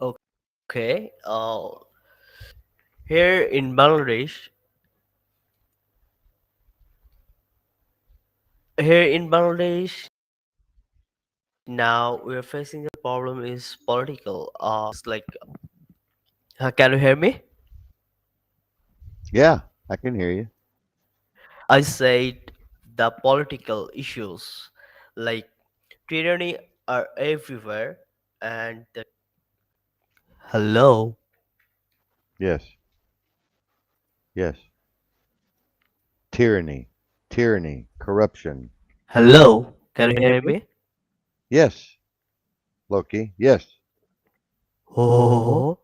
D: okay. Here in Bangladesh, here in Bangladesh, now we're facing the problem is political. It's like, can you hear me?
A: Yeah, I can hear you.
D: I said the political issues like tyranny are everywhere, and hello,
A: Yes, yes. Tyranny, tyranny, corruption.
D: hello, can you hear me?
A: Yes, Loki. Yes.
D: Oh,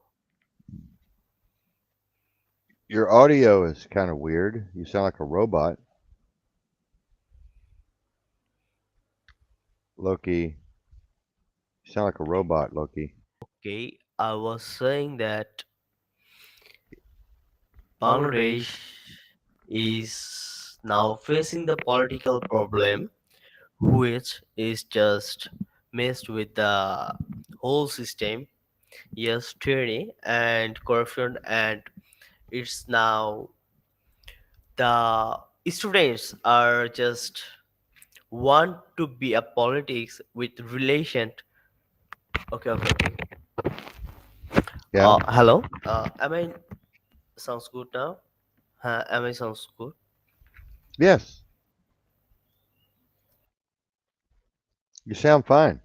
A: Your audio is kind of weird. You sound like a robot. Loki, you sound like a robot, Loki.
D: okay. I was saying that Bangladesh is now facing the political problem, which is just messed with the whole system. Yes, tyranny and corruption, and it's now the students are just want to be a politics with relation. Okay, okay, okay.
A: Yeah?
D: Hello. Am I sounds good now? Am I sounds good?
A: Yes. You sound fine.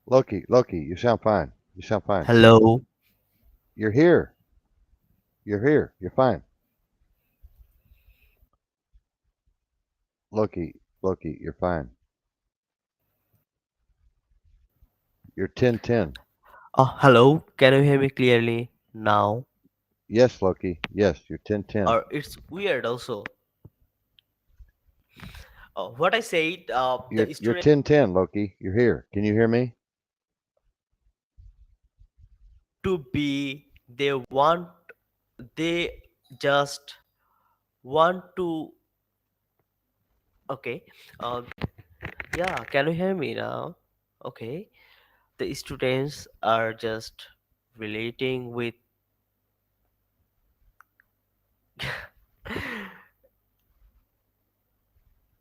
A: Loki, you sound fine. You sound fine.
D: Hello.
A: You're here. You're here. You're fine. Loki, you're fine. You're 1010.
D: Hello. Can you hear me clearly now?
A: Yes, Loki. Yes, you're 1010.
D: Or it's weird also. What I said, the
A: You're
D: student
A: 1010, Loki. You're here. Can you hear me?
D: to be, they just want to. Okay. Uh, yeah. Can you hear me now? Okay. The students are just relating with.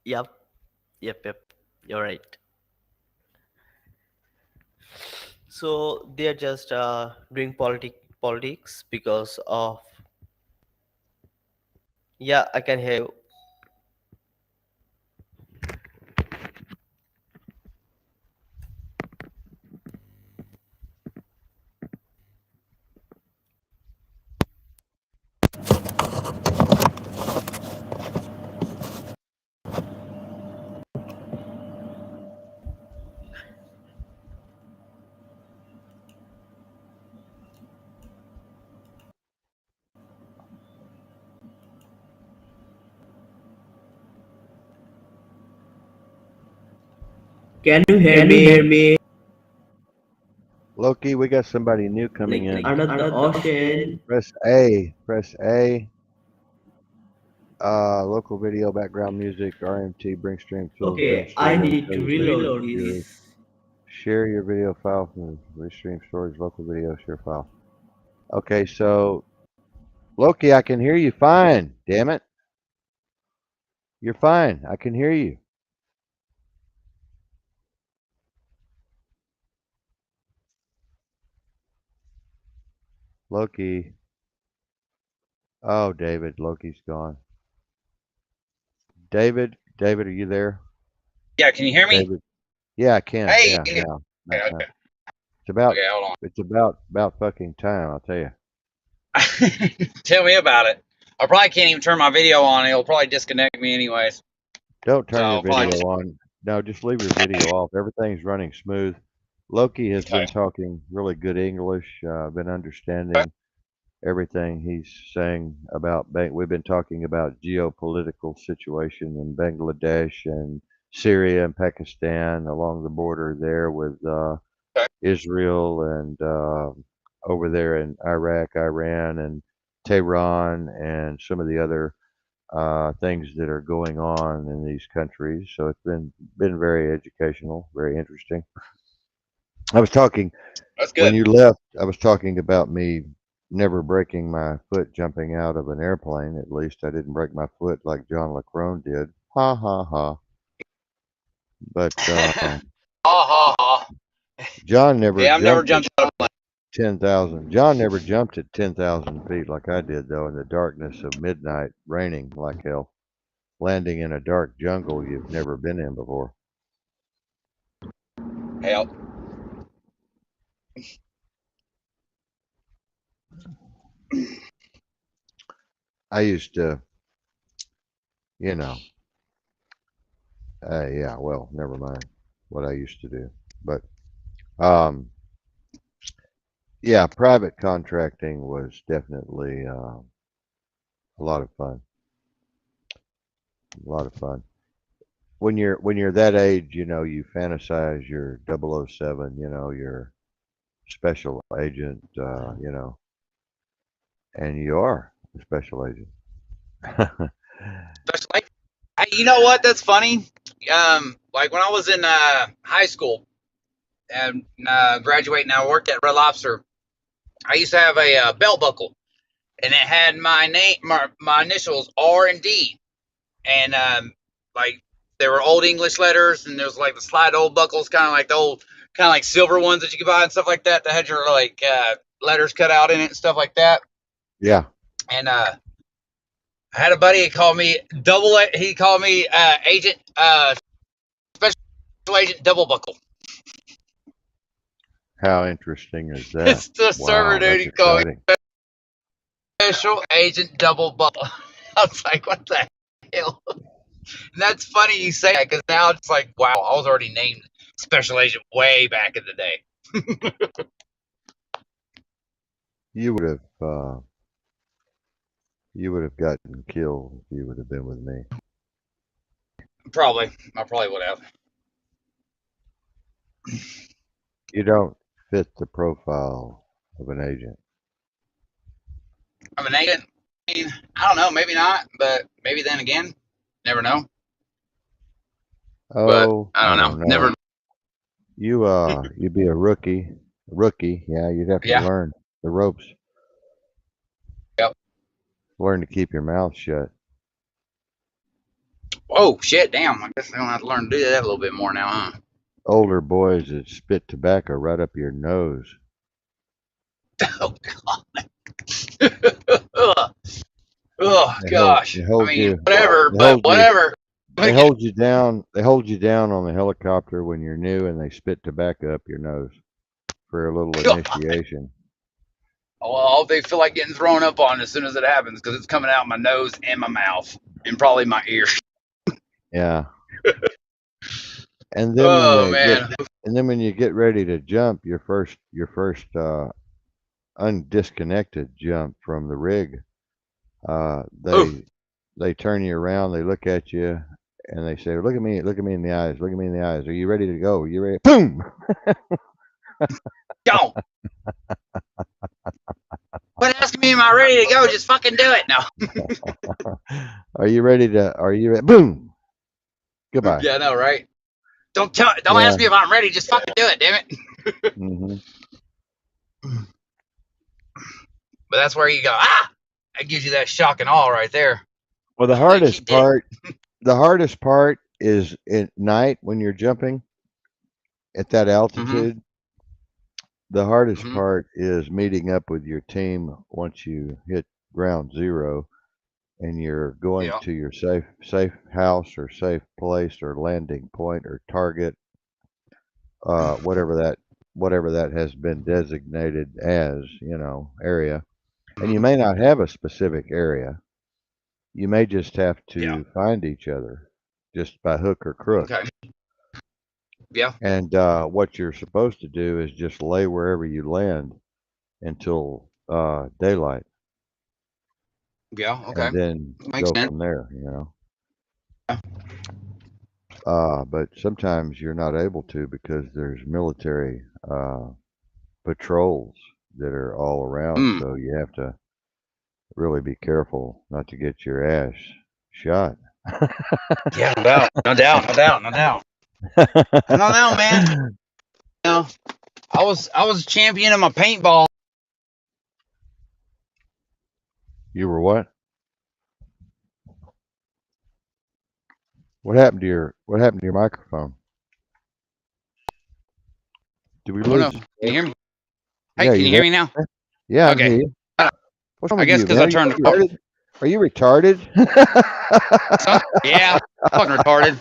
D: Yep. Yep. Yep. You're right. So they're just doing politics because of. Yeah, I can hear you.
E: Can you hear me?
A: Loki, we got somebody new coming
E: Like
A: in.
E: under the ocean.
A: Press A. Press A. Local video, background music, RMT, bring stream tools, bring
E: Okay, I
A: storage,
E: need
A: show
E: to
A: your video
E: reload
A: viewers.
E: this.
A: Share your video file from restream storage, local video, share file. Okay, so Loki, I can hear you fine. Damn it. You're fine. I can hear you. Loki. Oh, David. Loki's gone. David, are you there?
B: Yeah, can you hear me?
A: David. Yeah, I can.
B: Hey,
A: Yeah, now.
B: okay,
A: Now.
B: okay. Okay, hold
A: it's about fucking time, I'll tell you.
B: on. Tell me about it. I probably can't even turn my video on. It'll probably disconnect me anyways.
A: Don't turn
B: So
A: your
B: I'll probably
A: video on. No, just leave your video off. Everything's running smooth. Loki has
B: okay.
A: been talking really good English. Been understanding everything he's saying about we've been talking about geopolitical situation in Bangladesh and Syria and Pakistan along the border there with
B: Okay.
A: Israel and over there in Iraq, Iran, and Tehran, and some of the other things that are going on in these countries. So it's been very educational, very interesting. I was talking
B: That's
A: when
B: good.
A: you left. I was talking about me never breaking my foot jumping out of an airplane. At least I didn't break my foot like John LaCrone did. Ha ha ha. But
B: Ha ha ha.
A: John never
B: Yeah, I've never
A: jumped at
B: jumped out of a plane.
A: 10,000. John never jumped at 10,000 feet like I did, though, in the darkness of midnight, raining like hell, landing in a dark jungle you've never been in before.
B: Hell.
A: I used to, you know, yeah, well, never mind what I used to do. But, yeah, private contracting was definitely a lot of fun. A lot of fun. When you're that age, you fantasize you're 007, you're special agent, and you are a special agent.
B: Especially, hey, you know what? That's funny. Like when I was in high school and graduating, I worked at Red Lobster. I used to have a belt buckle, and it had my name, my initials R and D, and like there were old English letters, and there's like the slide old buckles, kind of like the old, kind of like silver ones that you could buy and stuff like that. That had your like letters cut out in it and stuff like that.
A: Yeah.
B: And I had a buddy. He called me He called me Agent Special Agent Double Buckle.
A: How interesting is that?
B: It's the server,
A: Wow,
B: dude.
A: that's
B: He called
A: exciting.
B: me Special Agent Double Buckle. I was like, what the hell? And that's funny you say that because now it's like, wow, I was already named Special Agent way back in the day.
A: You would have gotten killed if you would have been with me.
B: Probably. I probably would have.
A: You don't fit the profile of an agent.
B: I'm an agent. I mean, I don't know. Maybe not, but maybe then again. Never know. But
A: Oh,
B: I
A: I
B: don't
A: don't
B: know.
A: know.
B: Never.
A: You'd be a rookie. Rookie, yeah, you'd have to
B: Yeah.
A: learn the ropes.
B: Yep.
A: Learn to keep your mouth shut.
B: Oh, shit. Damn. I guess I'm going to have to learn to do that a little bit more now, huh?
A: Older boys that spit tobacco right up your nose.
B: Oh, God. Oh, gosh.
A: They
B: I
A: hold
B: mean,
A: you.
B: whatever,
A: They
B: but
A: hold you.
B: whatever.
A: They hold you down. They hold you down on the helicopter when you're new, and they spit tobacco up your nose for a little initiation.
B: Well, they feel like getting thrown up on as soon as it happens because it's coming out my nose and my mouth and probably my ear.
A: Yeah. And then
B: Oh, man.
A: when you get ready to jump, your first undisconnected jump from the rig, they turn you around, they look at you, and they say, look at me in the eyes, look at me in the eyes. Are you ready to go? Are you ready? Boom!
B: Go. Quit asking me, am I ready to go? Just fucking do it. No.
A: Are you ready? Boom! Goodbye.
B: Yeah, I know, right? Don't
A: Yeah.
B: ask me if I'm ready. Just fucking do it, damn it.
A: hmm
B: But that's where you go, that gives you that shock and awe right there.
A: Well, the hardest part is at night when you're jumping at that altitude. The hardest
B: Mhm.
A: part is meeting up with your team once you hit ground zero and you're going
B: Yeah.
A: to your safe house or safe place or landing point or target, whatever that whatever that has been designated as, area. And you may not have a specific area. You may just have
C: Yeah.
A: to find each other just by hook or crook.
C: Okay. Yeah.
A: And what you're supposed to do is just lay wherever you land until daylight,
C: Yeah. Okay.
A: and then
C: Makes
A: go
C: sense.
A: from there.
C: Yeah.
A: But sometimes you're not able to because there's military patrols that are all around.
C: Mm.
A: So you have to really be careful not to get your ass shot.
C: Yeah. No doubt. No doubt. No doubt. No doubt. I don't know, man. You know, I was a champion in my paintball.
A: You were what? What happened to your microphone? Did we
C: Oh no.
A: lose?
C: Can you hear me? Hey,
A: Yeah,
C: can you
A: you
C: hear
A: there?
C: me now?
A: Yeah, I can
C: Okay.
A: hear you. What's wrong
C: I
A: with
C: guess
A: you,
C: because
A: man?
C: I turned the
A: retarded? Are you retarded?
C: Yeah, I'm fucking retarded.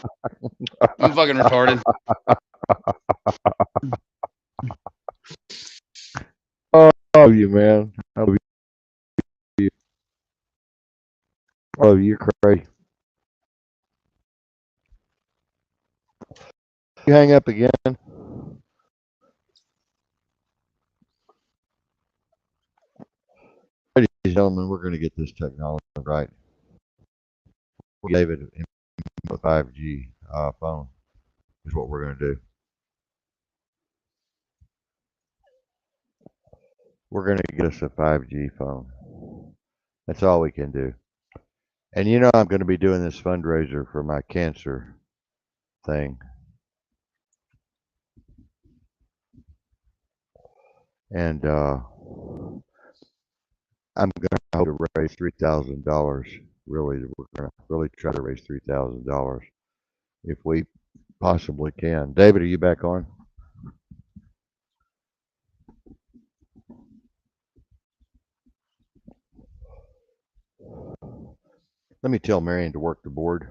C: I'm fucking retarded.
A: Oh, you man. I love you. Oh, you're crazy. You hang up again. Ladies and gentlemen, we're going to get this technology right. We gave it a 5G phone is what we're going to do. We're going to get us a 5G phone. That's all we can do. And I'm going to be doing this fundraiser for my cancer thing. And I'm going to hope to raise $3,000. Really, we're going to really try to raise $3,000 if we possibly can. David, are you back on? Let me tell Marion to work the board.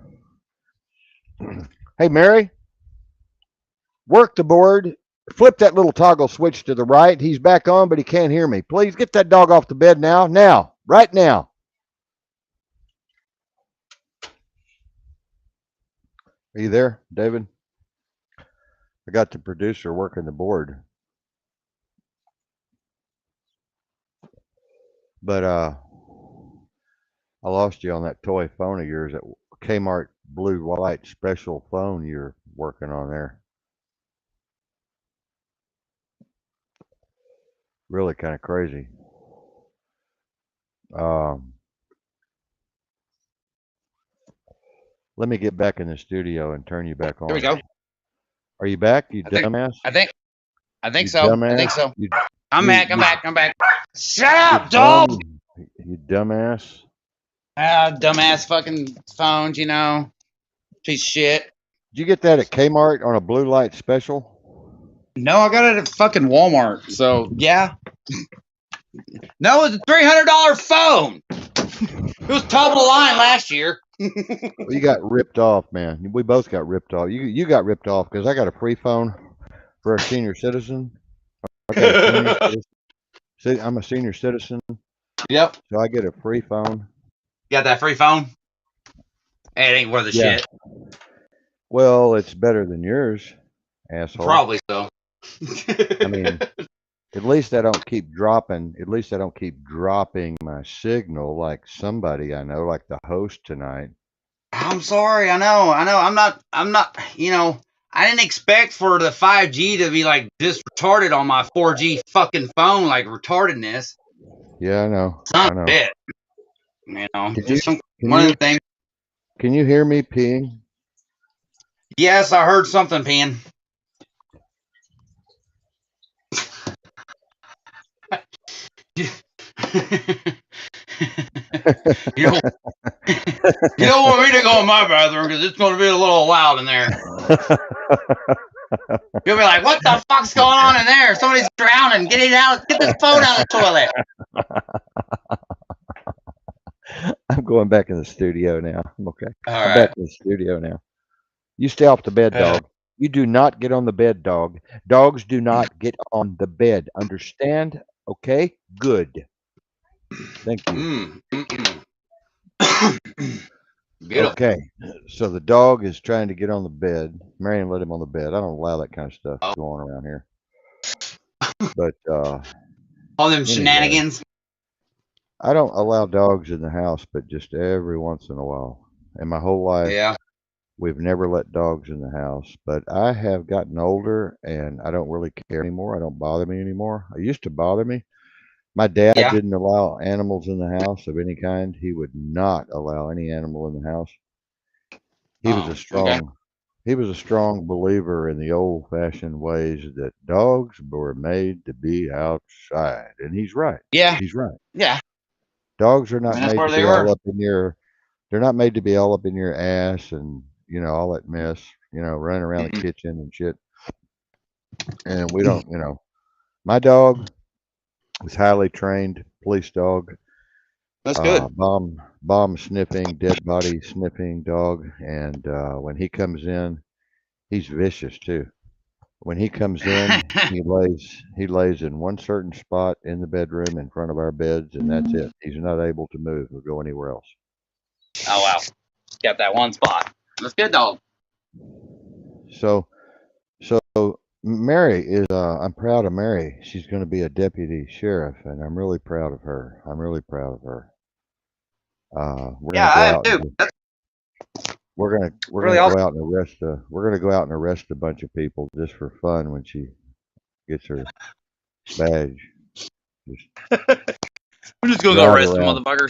A: Hey, Mary, work the board. Flip that little toggle switch to the right. He's back on, but he can't hear me. Please get that dog off the bed now. Now. Right now. Are you there, David? I got the producer working the board. But I lost you on that toy phone of yours, that Kmart blue white special phone you're working on there. Really kind of crazy. Let me get back in the studio and turn you back on.
C: Here we go.
A: Are you back, you
C: I think-
A: dumbass?
C: I think
A: You
C: so.
A: dumbass?
C: I think so.
A: You,
C: I'm
A: you-
C: back. I'm
A: you-
C: back. I'm back. Shut up,
A: you
C: dog.
A: dumb- You dumbass.
C: Dumbass fucking phones, piece of shit.
A: Did you get that at Kmart on a blue light special?
C: No, I got it at fucking Walmart. So yeah. No, it's a $300 phone. It was top of the line last year.
A: Well, you got ripped off, man. We both got ripped off. You got ripped off because I got a free phone for a senior citizen. I got a senior citizen. See, I'm a senior citizen,
C: Yep.
A: so I get a free phone.
C: You got that free phone? It ain't worth a
A: Yeah.
C: shit.
A: Well, it's better than yours, asshole.
C: Probably so.
A: I mean, at least I don't keep dropping. At least I don't keep dropping my signal like somebody I know, like the host tonight.
C: I'm sorry. I know. I'm not. I didn't expect for the 5G to be like this retarded on my 4G fucking phone, like retardedness.
A: Yeah, I know.
C: It's not
A: I know.
C: a bit.
A: Can
C: Just
A: you-
C: one of the things.
A: Can you hear me peeing?
C: Yes, I heard something, Pan. you don't want me to go in my bathroom because it's going to be a little loud in there. You'll be like, what the fuck's going on in there? Somebody's drowning. Get it out. Get this phone out of the toilet.
A: I'm going back in the studio now. I'm okay.
C: All
A: I'm
C: right.
A: back in the studio now. You stay off the bed, dog. You do not get on the bed, dog. Dogs do not get on the bed. Understand? Okay? Good. Thank you.
C: Beautiful.
A: Okay. So the dog is trying to get on the bed. Marion let him on the bed. I don't allow that kind of stuff
C: Oh.
A: going around here. But
C: All them
A: anyway,
C: shenanigans.
A: I don't allow dogs in the house, but just every once in a while. In my whole life,
C: Yeah.
A: we've never let dogs in the house. But I have gotten older and I don't really care anymore. I don't bother me anymore. It used to bother me. My dad
C: Yeah.
A: didn't allow animals in the house of any kind. He would not allow any animal in the house. He was
C: Oh,
A: a
C: okay.
A: strong he was a strong believer in the old-fashioned ways that dogs were made to be outside, and he's right.
C: Yeah.
A: He's right.
C: Yeah.
A: Dogs are
C: I
A: not
C: mean, that's
A: made
C: where
A: to
C: they
A: be
C: were.
A: all up in your they're not made to be all up in your ass and, all that mess, running around the
C: Mm-mm.
A: kitchen and shit. And we don't, my dog was highly trained police dog.
C: That's good.
A: Bomb sniffing, dead body sniffing dog, and when he comes in, he's vicious too. When he comes in, he lays in one certain spot in the bedroom in front of our beds, and that's it. He's not able to move or go anywhere else.
C: Oh wow. Got that one spot. That's good, dog.
A: So Mary is. I'm proud of Mary. She's going to be a deputy sheriff, and I'm really proud of her. I'm really proud of her. We're
C: Yeah,
A: gonna go
C: I
A: out
C: do.
A: and
C: That's
A: we're
C: really
A: gonna go
C: awesome.
A: out and arrest a bunch of people just for fun when she gets her badge. Just
C: We're just gonna go
A: drive
C: arrest the
A: around.
C: motherfuckers.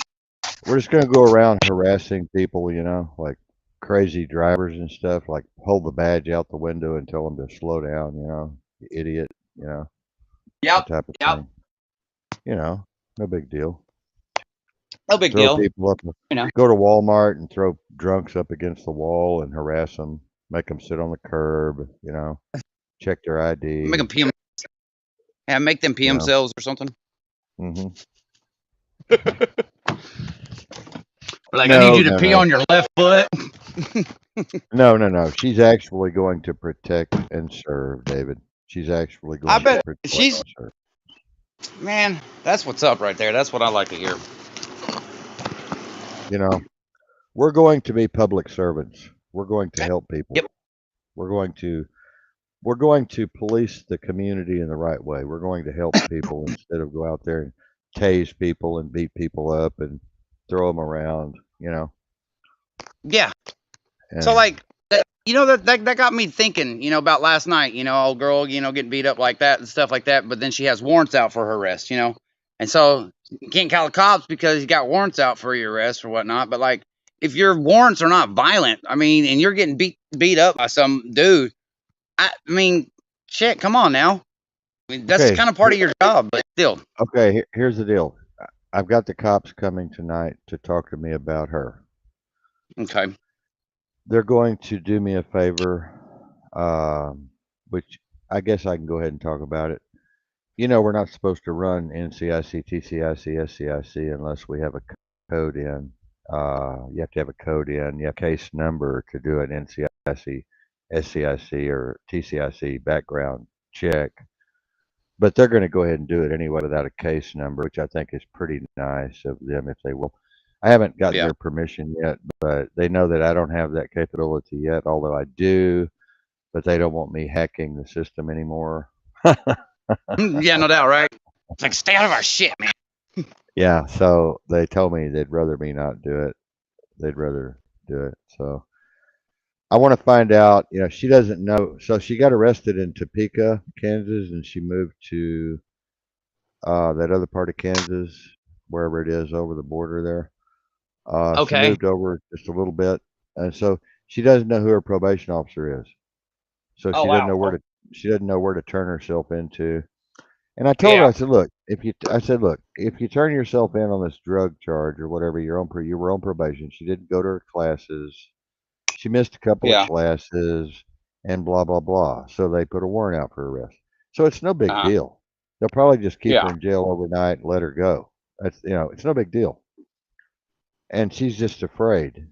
A: We're just gonna go around harassing people, like crazy drivers and stuff. Like hold the badge out the window and tell them to slow down. You idiot.
C: Yep.
A: That type of
C: Yep.
A: thing. No big deal.
C: No big
A: Throw
C: deal.
A: people up.
C: You know.
A: Go to Walmart and throw drunks up against the wall and harass them. Make them sit on the curb. Check their ID.
C: Make them pee. Yeah, make them pee
A: You know.
C: themselves or something.
A: hmm
C: Like, I need you to
A: No,
C: pee
A: no,
C: on your left foot.
A: no. She's actually going to protect and serve, David. She's actually
C: I
A: going to
C: bet
A: protect
C: she's
A: and serve.
C: man. That's what's up right there. That's what I like to hear.
A: You know, we're going to be public servants. We're going to help people.
C: Yep.
A: We're going to we're going to police the community in the right way. We're going to help people instead of go out there and tase people and beat people up and throw them around.
C: Yeah. So
A: And
C: like that, that got me thinking, about last night, old girl, getting beat up like that and stuff like that, but then she has warrants out for her arrest, And so you can't call the cops because you got warrants out for your arrest or whatnot. But like if your warrants are not violent, I mean, and you're getting beat up by some dude, I mean, shit, come on now. I mean, that's
A: okay,
C: kind of part of your job, but still.
A: okay. Here's the deal. I've got the cops coming tonight to talk to me about her.
C: Okay.
A: They're going to do me a favor, which I guess I can go ahead and talk about it. We're not supposed to run NCIC, TCIC, SCIC unless we have a code in. You have to have a code in. You have a case number to do an NCIC, SCIC, or TCIC background check. But they're going to go ahead and do it anyway without a case number, which I think is pretty nice of them if they will. I haven't gotten
C: Yeah.
A: their permission yet, but they know that I don't have that capability yet, although I do, but they don't want me hacking the system anymore.
C: Yeah, no doubt, right? It's like, stay out of our shit, man.
A: Yeah, so they told me they'd rather me not do it. They'd rather do it. So I want to find out, she doesn't know. So she got arrested in Topeka, Kansas, and she moved to that other part of Kansas, wherever it is over the border there. She
C: Okay.
A: moved over just a little bit, and so she doesn't know who her probation officer is. So
C: Oh,
A: she doesn't
C: wow.
A: know where to turn herself into. And I told her,
C: Yeah.
A: I said, look, if you turn yourself in on this drug charge or whatever, you were on probation. She didn't go to her classes. She missed a couple of
C: Yeah.
A: classes, and blah blah blah. So they put a warrant out for arrest. So it's no big
C: Uh-huh.
A: deal. They'll probably just keep
C: Yeah.
A: her in jail overnight and let her go. That's it's no big deal. And she's just afraid.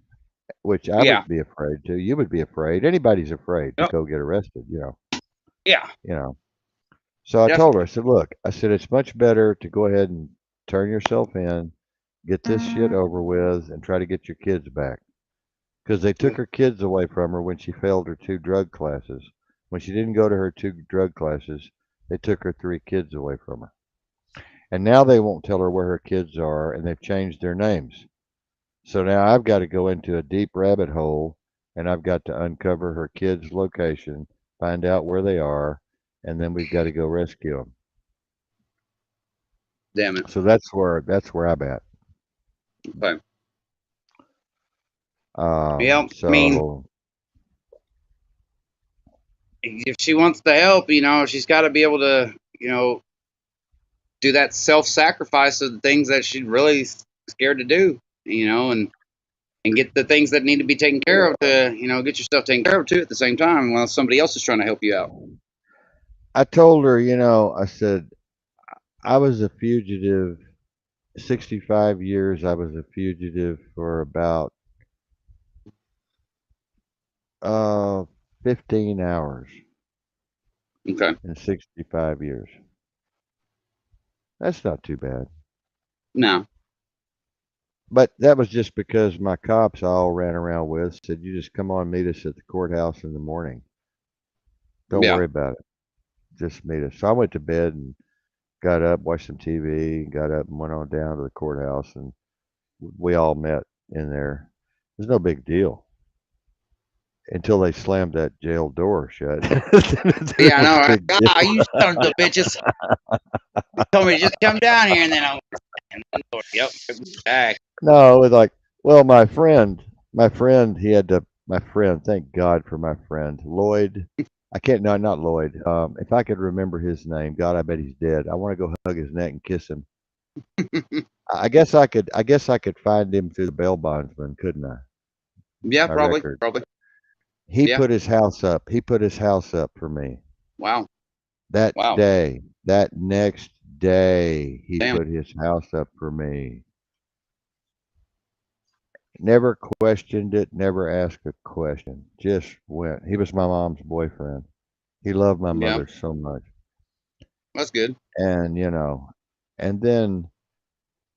A: which I
B: Yeah.
A: would be afraid to. You would be afraid. Anybody's afraid to
B: Yep.
A: go get arrested,
B: Yeah.
A: you know. So I told her, I said, look, I said, it's much better to go ahead and turn yourself in, get this shit over with, and try to get your kids back. Because they took her kids away from her when she failed her 2 drug classes. When she didn't go to her 2 drug classes, they took her 3 kids away from her. And now they won't tell her where her kids are, and they've changed their names. So now I've got to go into a deep rabbit hole, and I've got to uncover her kids' location, find out where they are, and then we've got to go rescue them.
B: Damn it.
A: So that's where I'm at.
B: Okay. Yeah. I mean,
A: So
B: if she wants the help, she's got to be able to, do that self-sacrifice of the things that she's really scared to do, and get the things that need to be taken care of to, get yourself taken care of too at the same time while somebody else is trying to help you out.
A: I told her, I said I was a fugitive. 65 years. I was a fugitive for about uh 15 hours
B: Okay.
A: in 65 years. That's not too bad.
B: No.
A: But that was just because my cops I all ran around with said, you just come on, meet us at the courthouse in the morning. Don't
B: Yeah.
A: worry about it. Just meet us. So I went to bed and got up, watched some TV, got up and went on down to the courthouse, and we all met in there. There's no big deal until they slammed that jail door shut. Then
B: Yeah,
A: it
B: I
A: was
B: know,
A: a
B: right?
A: big deal.
B: Ah, you sons of bitches. You told me to just come down here and then I'll. Yep. Back.
A: No, it was like, well, my friend, he had to, my friend, thank God for my friend, Lloyd. I can't, no, not Lloyd. If I could remember his name, God, I bet he's dead. I want to go hug his neck and kiss him. I guess I could find him through the bail bondsman, couldn't I?
B: Yeah,
A: My
B: probably.
A: record.
B: Probably.
A: He
B: Yeah.
A: put his house up. He put his house up for me.
B: Wow.
A: That
B: Wow.
A: day, that next day, he
B: Damn.
A: put his house up for me. Never questioned it, never asked a question. Just went. He was my mom's boyfriend. He loved my
B: Yeah.
A: mother so much.
B: That's good.
A: And, and then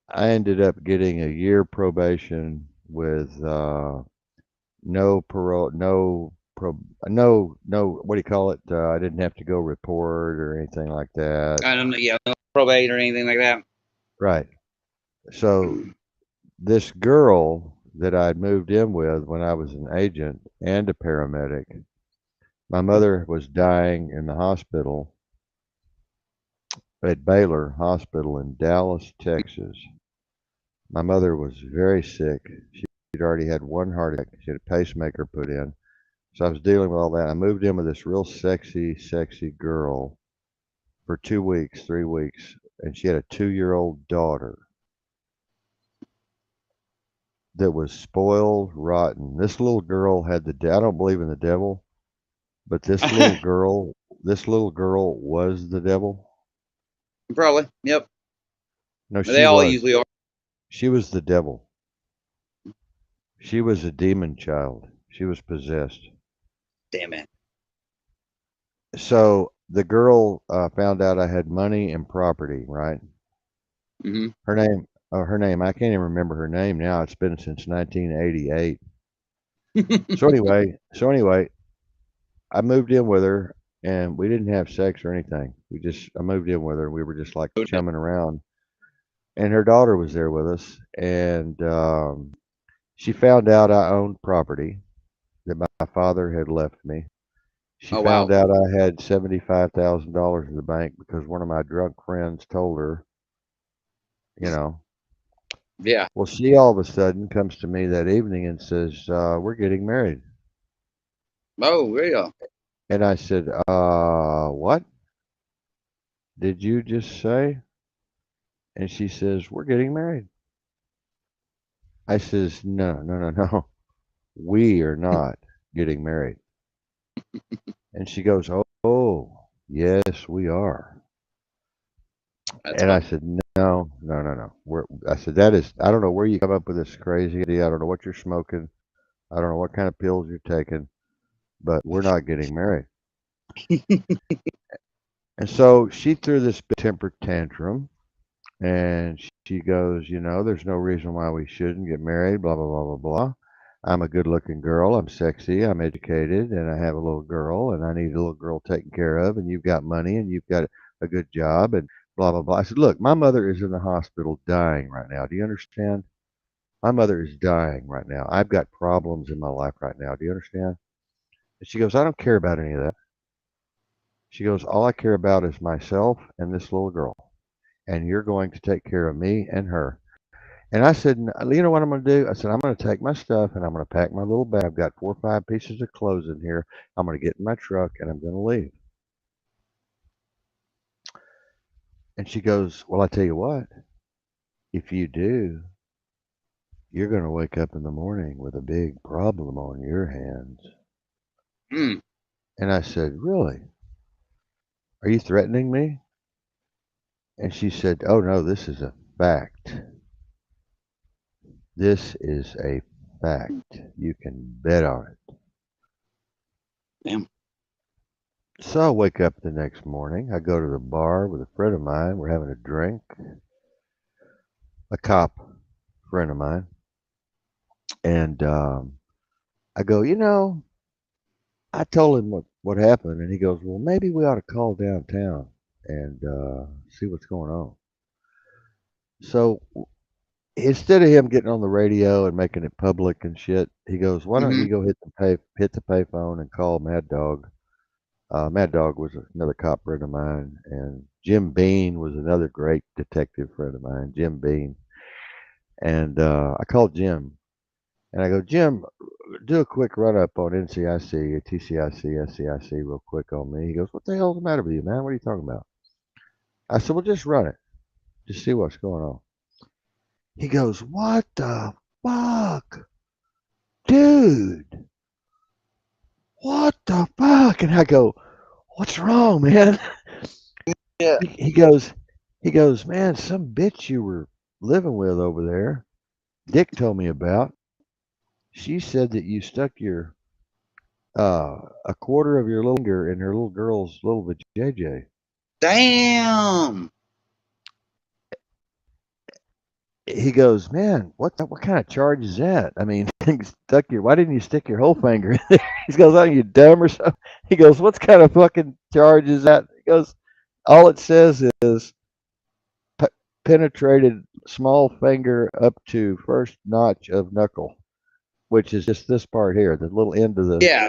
A: I ended up getting a year probation with no parole, no, what do you call it? I didn't have to go report or anything like that.
B: I don't know. Yeah, no probate or anything like that.
A: Right. So this girl that I'd moved in with when I was an agent and a paramedic, my mother was dying in the hospital at Baylor Hospital in Dallas, Texas. My mother was very sick. She'd already had one heart attack. She had a pacemaker put in. So I was dealing with all that. I moved in with this real sexy, sexy girl for 2 weeks, 3 weeks, and she had a 2-year-old daughter that was spoiled rotten. This little girl had I don't believe in the devil, but this little girl was the devil.
B: Probably. Yep.
A: No,
B: They
A: she
B: all
A: was.
B: usually are.
A: She was the devil. She was a demon child. She was possessed.
B: Damn it.
A: So the girl found out I had money and property, right?
B: Mm-hmm.
A: Her name, I can't even remember her name now. It's been since 1988. So anyway, I moved in with her, and we didn't have sex or anything. I moved in with her. We were just like chumming around, and her daughter was there with us, and she found out I owned property that my father had left me. She
B: Oh wow.
A: found out I had $75,000 in the bank because one of my drunk friends told her, you know.
B: Yeah.
A: Well, she all of a sudden comes to me that evening and says, we're getting married.
B: Oh yeah.
A: And I said, what did you just say? And she says, we're getting married. I says, no, no, no, no. We are not getting married. And she goes, oh, yes, we are.
B: That's
A: And I
B: fun.
A: said, no, no, no, no. I said, I don't know where you come up with this crazy idea. I don't know what you're smoking, I don't know what kind of pills you're taking, but we're not getting married. And so she threw this big temper tantrum and she goes, there's no reason why we shouldn't get married, blah, blah, blah, blah, blah. I'm a good looking girl. I'm sexy. I'm educated and I have a little girl and I need a little girl taken care of. And you've got money and you've got a good job and blah, blah, blah. I said, look, my mother is in the hospital dying right now. Do you understand? My mother is dying right now. I've got problems in my life right now. Do you understand? And she goes, I don't care about any of that. She goes, all I care about is myself and this little girl. And you're going to take care of me and her. And I said, you know what I'm going to do? I said, I'm going to take my stuff and I'm going to pack my little bag. I've got 4 or 5 pieces of clothes in here. I'm going to get in my truck and I'm going to leave. And she goes, well, I tell you what, if you do, you're going to wake up in the morning with a big problem on your hands.
C: Mm.
A: And I said, really? Are you threatening me? And she said, oh, no, this is a fact. This is a fact. You can bet on it.
C: Damn.
A: So I wake up the next morning. I go to the bar with a friend of mine. We're having a drink. A cop friend of mine. And I go, I told him what happened. And he goes, well, maybe we ought to call downtown and see what's going on. So instead of him getting on the radio and making it public and shit, he goes, why don't
C: Mm-hmm.
A: you go hit the payphone and call Mad Dog. Mad Dog was another cop friend of mine, and Jim Bean was another great detective friend of mine, Jim Bean. And I called Jim, and I go, Jim, do a quick run up on NCIC, TCIC, SCIC real quick on me. He goes, what the hell's the matter with you, man? What are you talking about? I said, well, just run it. Just see what's going on. He goes, what the fuck? Dude, what the fuck? And I go, what's wrong, man?
C: Yeah.
A: He goes, man, some bitch you were living with over there, Dick told me about. She said that you stuck your a quarter of your little finger in her little girl's little vajayjay.
C: Damn.
A: He goes, man, what kind of charge is that? I mean, why didn't you stick your whole finger in there? He goes, oh, you dumb or something? He goes, what kind of fucking charge is that? He goes, all it says is penetrated small finger up to first notch of knuckle, which is just this part here, the little end of the.
C: Yeah.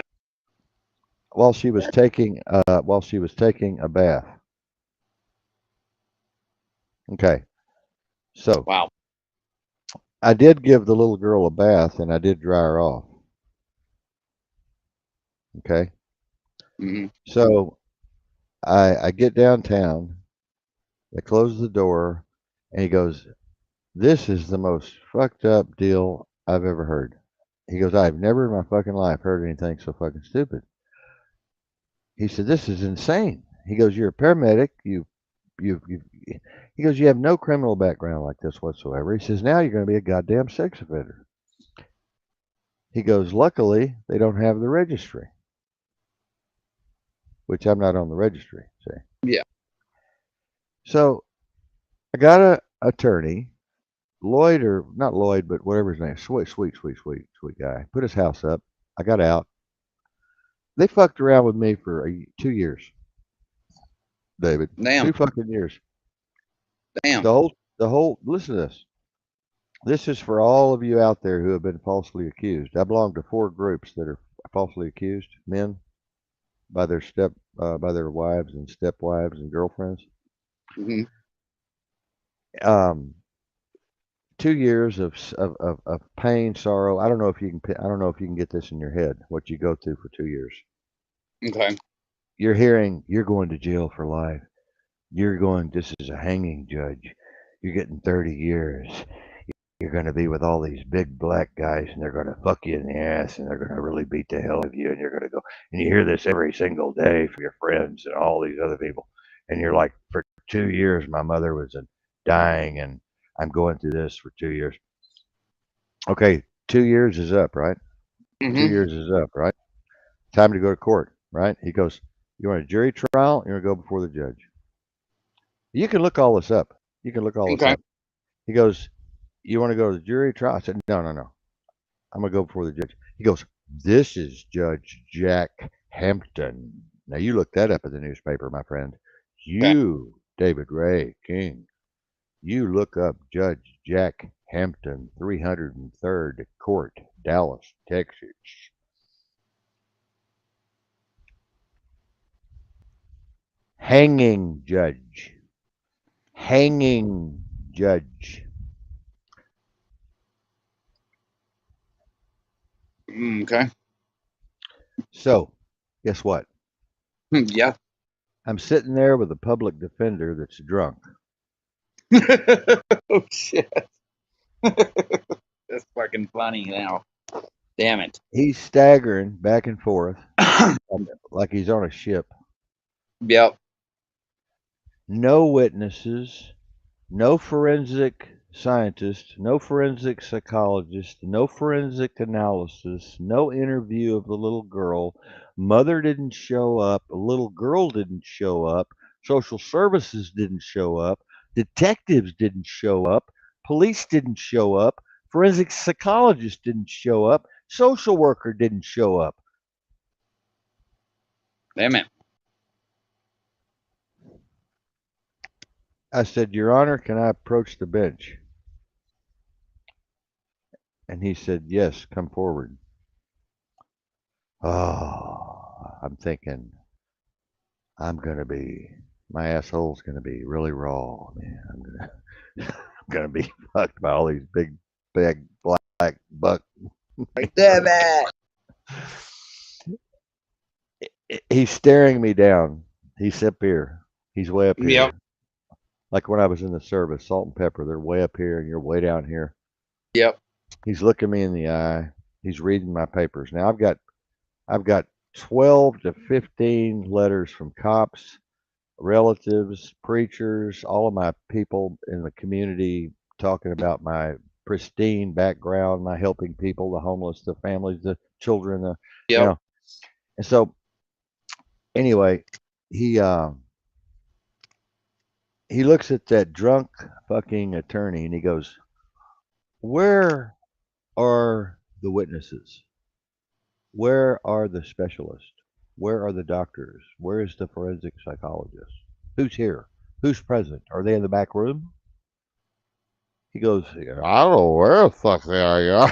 A: While she was taking a bath. Okay, so
C: Wow.
A: I did give the little girl a bath and I did dry her off. Okay,
C: Mm-hmm.
A: so I get downtown. They close the door, and he goes, "This is the most fucked up deal I've ever heard." He goes, "I've never in my fucking life heard anything so fucking stupid." He said, "This is insane." He goes, "You're a paramedic. You." He goes, "You have no criminal background like this whatsoever." He says, "Now you're going to be a goddamn sex offender." He goes, "Luckily, they don't have the registry," which I'm not on the registry. See,
C: Yeah.
A: so I got a attorney, Lloyd or not Lloyd, but whatever his name, sweet guy. Put his house up. I got out. They fucked around with me for 2 years, David.
C: Damn.
A: 2 fucking years.
C: Damn.
A: The whole. Listen to this. This is for all of you out there who have been falsely accused. I belong to 4 groups that are falsely accused men by their wives and stepwives and girlfriends.
C: Mm-hmm.
A: Um, 2 years of pain, sorrow. I don't know if you can. I don't know if you can get this in your head. What you go through for 2 years.
C: Okay.
A: You're hearing you're going to jail for life. You're going. This is a hanging, judge. You're getting 30 years. You're going to be with all these big black guys, and they're going to fuck you in the ass, and they're going to really beat the hell out of you, and you're going to go. And you hear this every single day from your friends and all these other people, and you're like, for 2 years, my mother was dying, and I'm going through this for 2 years. Okay, 2 years is up, right? 2 years is up, right? Time to go to court, right? He goes, you want a jury trial? You want to go before the judge? You can look all this up. You can look all this
B: Okay.
A: up. He goes, you want to go to the jury trial? I said, no, no, no. I'm going to go before the judge. He goes, this is Judge Jack Hampton. Now, you look that up in the newspaper, my friend. You, David Ray King, you look up Judge Jack Hampton, 303rd Court, Dallas, Texas. Hanging judge. Hanging judge.
B: Okay.
A: So, guess what?
B: Yeah.
A: I'm sitting there with a public defender that's drunk.
B: Oh shit. That's fucking funny now. Damn it.
A: He's staggering back and forth like he's on a ship.
B: Yep.
A: No witnesses, no forensic scientist, no forensic psychologist, no forensic analysis, no interview of the little girl. Mother didn't show up. A little girl didn't show up. Social services didn't show up. Detectives didn't show up. Police didn't show up. Forensic psychologist didn't show up. Social worker didn't show up.
B: Damn it.
A: I said, Your Honor, can I approach the bench? And he said, yes, come forward. Oh, I'm thinking, my asshole's going to be really raw, man. I'm gonna be fucked by all these big black buck.
B: Damn it.
A: He's staring me down. He's up here. He's way up here.
B: Yep.
A: Like when I was in the service, salt and pepper, they're way up here and you're way down here.
B: Yep.
A: He's looking me in the eye. He's reading my papers. Now I've got 12 to 15 letters from cops, relatives, preachers, all of my people in the community talking about my pristine background, my helping people, the homeless, the families, the children, you
B: Yep.
A: know. And so anyway, he looks at that drunk fucking attorney and he goes, "Where are the witnesses? Where are the specialists? Where are the doctors? Where is the forensic psychologist? Who's here? Who's present? Are they in the back room?" He goes, "I don't know where the fuck they are, you I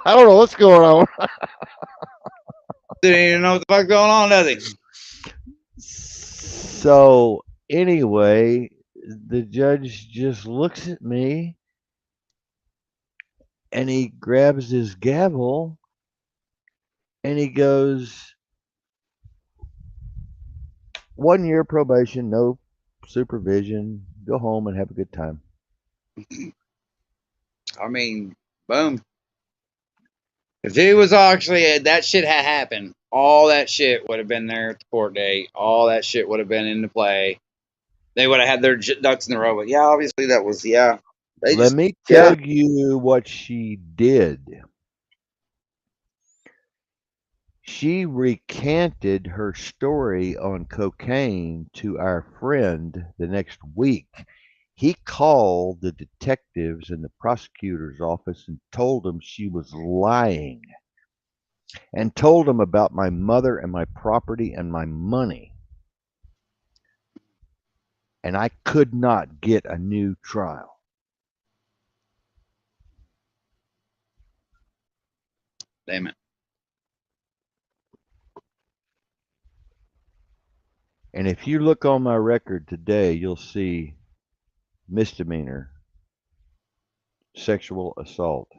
A: don't know what's going on."
B: Didn't even know what the fuck's going on, does he?
A: So anyway, the judge just looks at me and he grabs his gavel and he goes, 1 year probation, no supervision, go home and have a good time.
B: I mean, boom. If it was actually that shit had happened, all that shit would have been there at the court date. All that shit would have been into play. They would have had their ducks in a row. But yeah, obviously that was They
A: Let
B: just
A: me tell you what she did. She recanted her story on cocaine to our friend the next week. He called the detectives in the prosecutor's office and told them she was lying and told them about my mother and my property and my money. And I could not get a new trial.
B: damn it.
A: And if you look on my record today, you'll see misdemeanor sexual assault.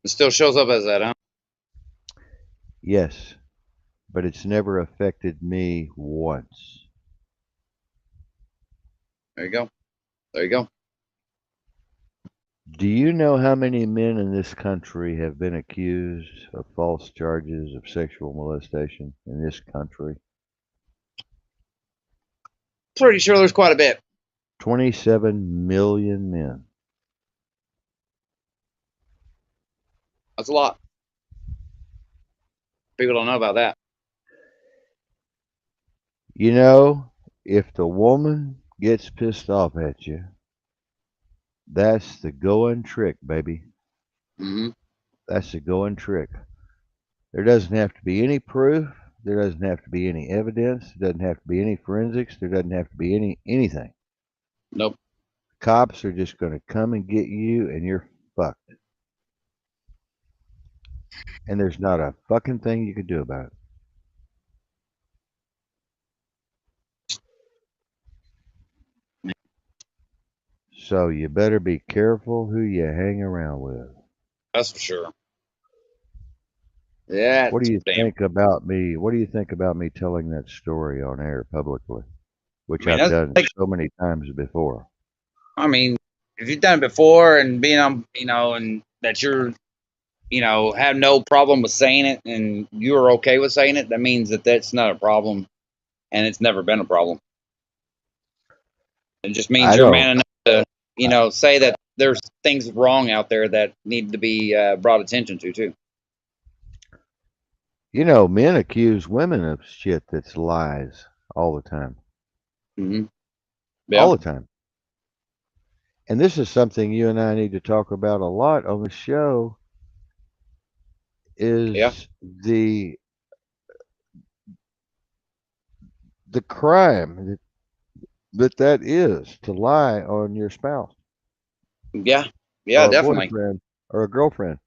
B: It still shows up as that, huh?
A: Yes, but it's never affected me once.
B: There you go. There you go.
A: Do you know how many men in this country have been accused of false charges of sexual molestation in this country?
B: Pretty sure there's quite a bit.
A: 27 million men.
B: That's a lot. People don't know about that.
A: You know, if the woman gets pissed off at you, that's the going trick, baby.
B: Mm-hmm.
A: That's the going trick. There doesn't have to be any proof. There doesn't have to be any evidence. There doesn't have to be any forensics. There doesn't have to be anything.
B: Nope.
A: Cops are just going to come and get you, and you're fucked. And there's not a fucking thing you can do about it. So you better be careful who you hang around with.
B: That's for sure. Yeah.
A: What do you
B: Damn.
A: think about me? What do you think about me telling that story on air publicly, which
B: I mean,
A: I've
B: that's
A: done
B: like,
A: so many times before?
B: I mean, if you've done it before and being on, and that you're, have no problem with saying it and you're okay with saying it, that means that that's not a problem and it's never been a problem. It just means
A: I
B: you're
A: don't.
B: man enough to, say that there's things wrong out there that need to be brought attention to too.
A: Men accuse women of shit that's lies all the time.
B: Mm-hmm. Yeah.
A: All the time. And this is something you and I need to talk about a lot on the show is
B: Yeah.
A: the crime that is to lie on your spouse
B: Yeah. Yeah.
A: or a
B: Definitely.
A: boyfriend or a girlfriend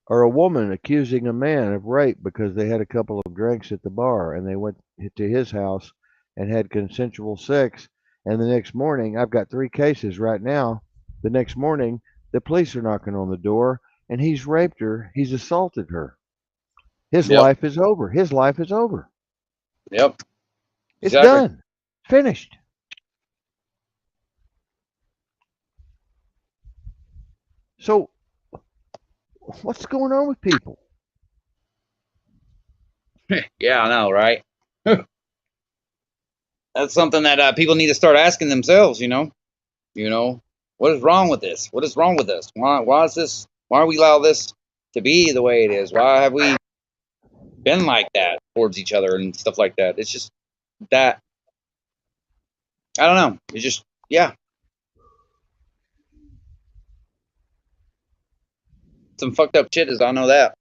A: or a woman accusing a man of rape because they had a couple of drinks at the bar and they went to his house and had consensual sex. And the next morning, I've got 3 cases right now. The next morning, the police are knocking on the door and he's raped her. He's assaulted her. His
B: Yep.
A: life is over. His life is over.
B: Yep.
A: It's
B: Exactly.
A: done. Finished. So, what's going on with people?
B: Yeah, I know, right? That's something that people need to start asking themselves. What is wrong with this? What is wrong with us? Why is this? Why are we allow this to be the way it is? Why have we been like that towards each other and stuff like that? It's just that I don't know. It's just some fucked up shit. As I know that.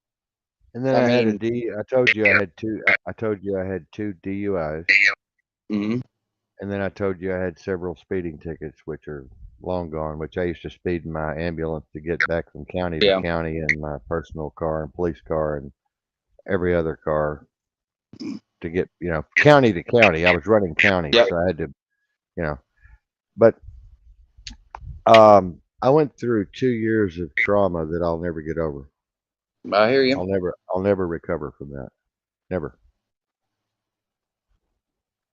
A: And then
B: I
A: I had
B: mean,
A: I told you I had two. I told you I had 2 DUIs.
B: mm-hmm.
A: And then I told you I had several speeding tickets, which are long gone, which I used to speed in my ambulance to get back from county to
B: Yeah.
A: county in my personal car and police car and every other car to get, county to county. I was running county,
B: Yep.
A: so I had to, but I went through 2 years of trauma that I'll never get over.
B: I hear you.
A: I'll never recover from that. Never.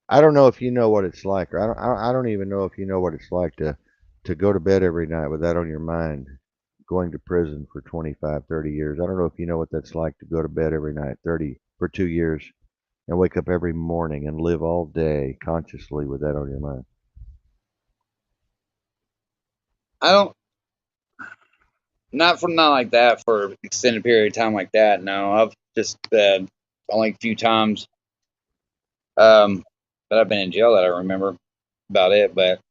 A: I don't know if you know what it's like, or I don't even know if you know what it's like to go to bed every night with that on your mind, going to prison for 25, 30 years. I don't know if you know what that's like to go to bed every night, 30 for 2 years, and wake up every morning and live all day consciously with that on your mind.
B: I don't. Not like that for extended period of time like that. No, I've just only a few times that I've been in jail that I remember about it. But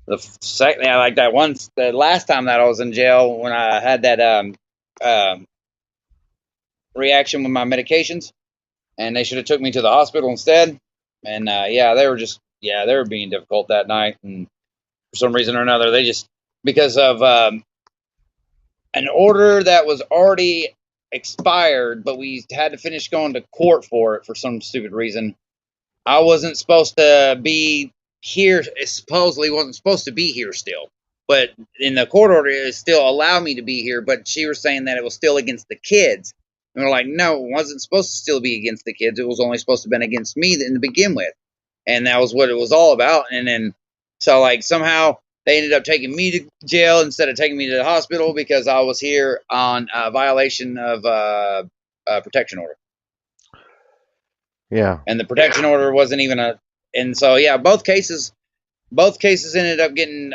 B: the second, like that once, the last time that I was in jail when I had that reaction with my medications, and they should have took me to the hospital instead. And they were being difficult that night, and for some reason or another, they just because of an order that was already expired, but we had to finish going to court for it for some stupid reason. I wasn't supposed to be here. It supposedly wasn't supposed to be here still, but in the court order, it still allowed me to be here. But she was saying that it was still against the kids, and we're like, no, it wasn't supposed to still be against the kids. It was only supposed to have been against me to begin with, and that was what it was all about. And then so like somehow they ended up taking me to jail instead of taking me to the hospital because I was here on a violation of a protection order.
A: Yeah.
B: And the protection order wasn't even and so both cases ended up getting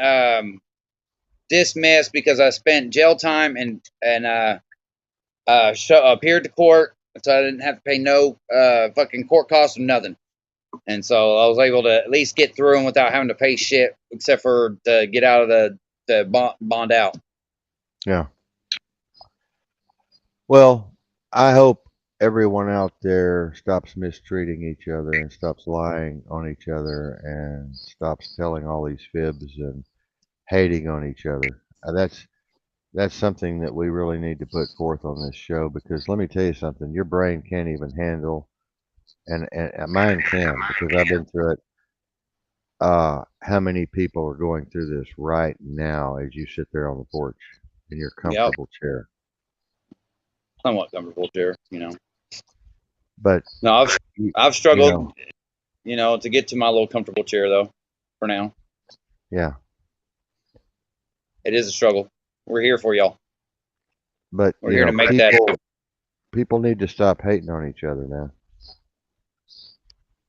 B: dismissed because I spent jail time and appeared to court, so I didn't have to pay no fucking court costs or nothing. And so I was able to at least get through them without having to pay shit, except for to get out of the bond out.
A: Yeah. Well, I hope everyone out there stops mistreating each other and stops lying on each other and stops telling all these fibs and hating on each other. That's something that we really need to put forth on this show, because let me tell you something, your brain can't even handle, and mine can, because I've been through it. How many people are going through this right now as you sit there on the porch in your comfortable chair?
B: Somewhat comfortable chair, you know.
A: But
B: no, I've struggled,
A: you know,
B: to get to my little comfortable chair though. For now,
A: yeah.
B: it is a struggle. We're here for y'all.
A: But
B: We're here to make that happen.
A: People need to stop hating on each other now.